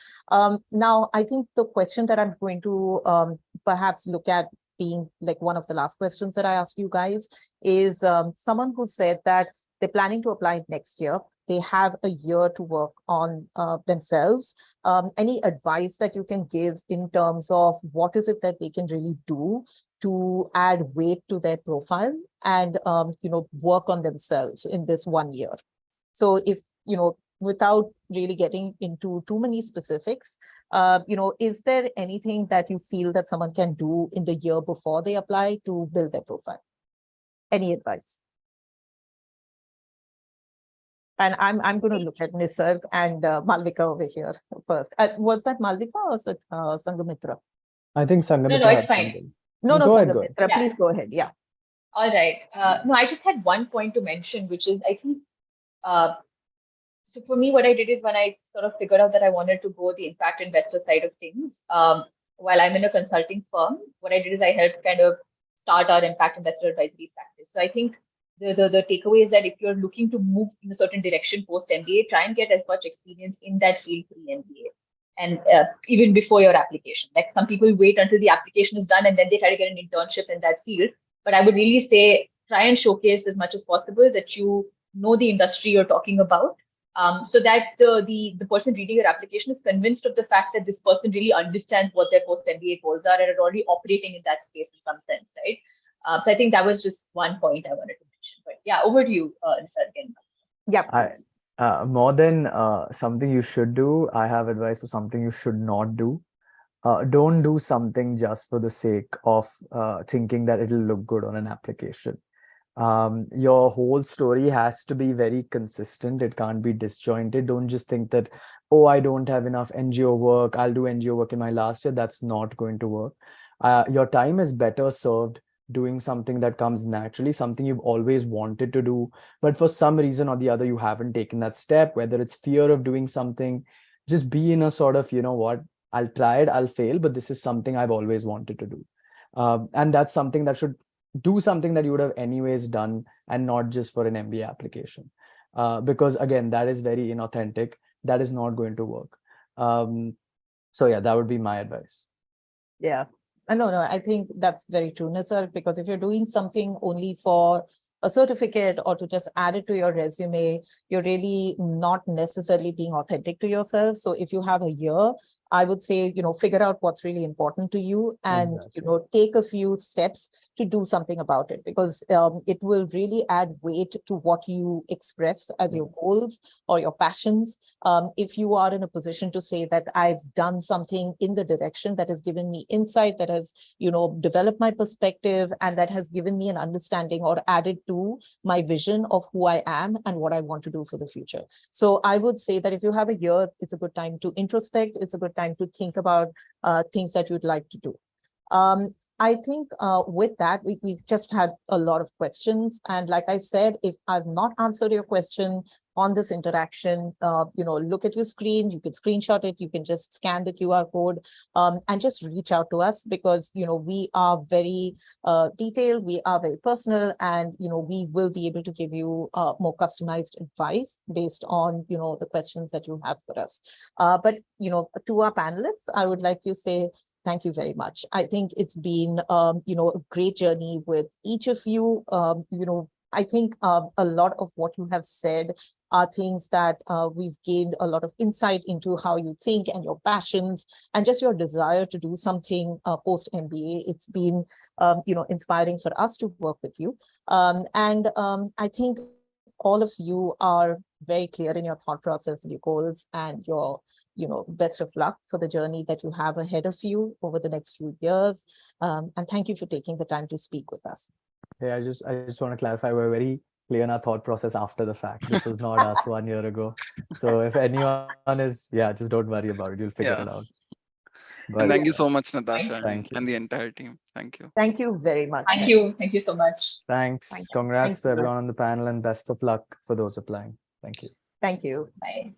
Now, I think the question that I'm going to perhaps look at being like one of the last questions that I asked you guys is someone who said that they're planning to apply next year. they have a year to work on themselves, any advice that you can give in terms of what is it that they can really do to add weight to their profile and, work on themselves in this 1 year? So if, without really getting into too many specifics, is there anything that you feel that someone can do in the year before they apply to build their profile? Any advice? And I'm going to look at Nisarg and Malvika over here first. Was that Malvika or Sangamitra? I think Sangamitra No, it's had fine. something. No, Go ahead, Sangamitra, Yeah. please go ahead. Yeah. All right. No, I just had one point to mention, which is I think, so for me, what I did is when I sort of figured out that I wanted to go the impact investor side of things, while I'm in a consulting firm, what I did is I helped kind of start our impact investor advisory practice. So I think the takeaway is that if you're looking to move in a certain direction post MBA, try and get as much experience in that field pre-MBA. And even before your application. Like some people wait until the application is done and then they try to get an internship in that field. But I would really say try and showcase as much as possible that you know the industry you're talking about, so that the person reading your application is convinced of the fact that this person really understands what their post MBA goals are and are already operating in that space in some sense, right? So I think that was just one point I wanted to mention. But yeah, over to you, Nisarg, again. Yeah. Please. More than something you should do, I have advice for something you should not do. Don't do something just for the sake of thinking that it'll look good on an application. Your whole story has to be very consistent. It can't be disjointed. Don't just think that, oh, I don't have enough NGO work. I'll do NGO work in my last year. That's not going to work. Your time is better served doing something that comes naturally, something you've always wanted to do, but for some reason or the other, you haven't taken that step, whether it's fear of doing something. Just be in a sort of, you know what, I'll try it, I'll fail, but this is something I've always wanted to do. And that's something that should do something that you would have anyways done and not just for an MBA application. Because again, that is very inauthentic. That is not going to work. So yeah, that would be my advice. Yeah. No, I think that's very true, Nisarg, because if you're doing something only for a certificate or to just add it to your resume, you're really not necessarily being authentic to yourself. So if you have a year, I would say, figure out what's really important to you and, Exactly. take a few steps to do something about it, because it will really add weight to what you express as your goals or your passions. If you are in a position to say that I've done something in the direction that has given me insight, that has, developed my perspective, and that has given me an understanding or added to my vision of who I am and what I want to do for the future. So I would say that if you have a year, it's a good time to introspect. It's a good time to think about things that you'd like to do. I think with that, we've just had a lot of questions. And like I said, if I've not answered your question on this interaction, look at your screen, you can screenshot it, you can just scan the QR code and just reach out to us, because, we are very detailed, we are very personal, and, we will be able to give you more customized advice based on, the questions that you have for us. But, to our panelists, I would like to say, thank you very much. I think it's been, a great journey with each of you. I think a lot of what you have said are things that we've gained a lot of insight into how you think and your passions and just your desire to do something post MBA. It's been, inspiring for us to work with you. I think all of you are very clear in your thought process and your goals, and your best of luck for the journey that you have ahead of you over the next few years. And thank you for taking the time to speak with us. Yeah, I just want to clarify, we're very clear in our thought process after the fact. This was not us 1 year ago. So if anyone is, just don't worry about it. You'll figure it out. But And thank you so much, Natasha, Thank you. and the entire team. Thank you. Thank you very much. Thank you. Thank you so much. Thanks. Thank you. Congrats Thank to you. everyone on the panel, and best of luck for those applying. Thank you. Thank you. Bye.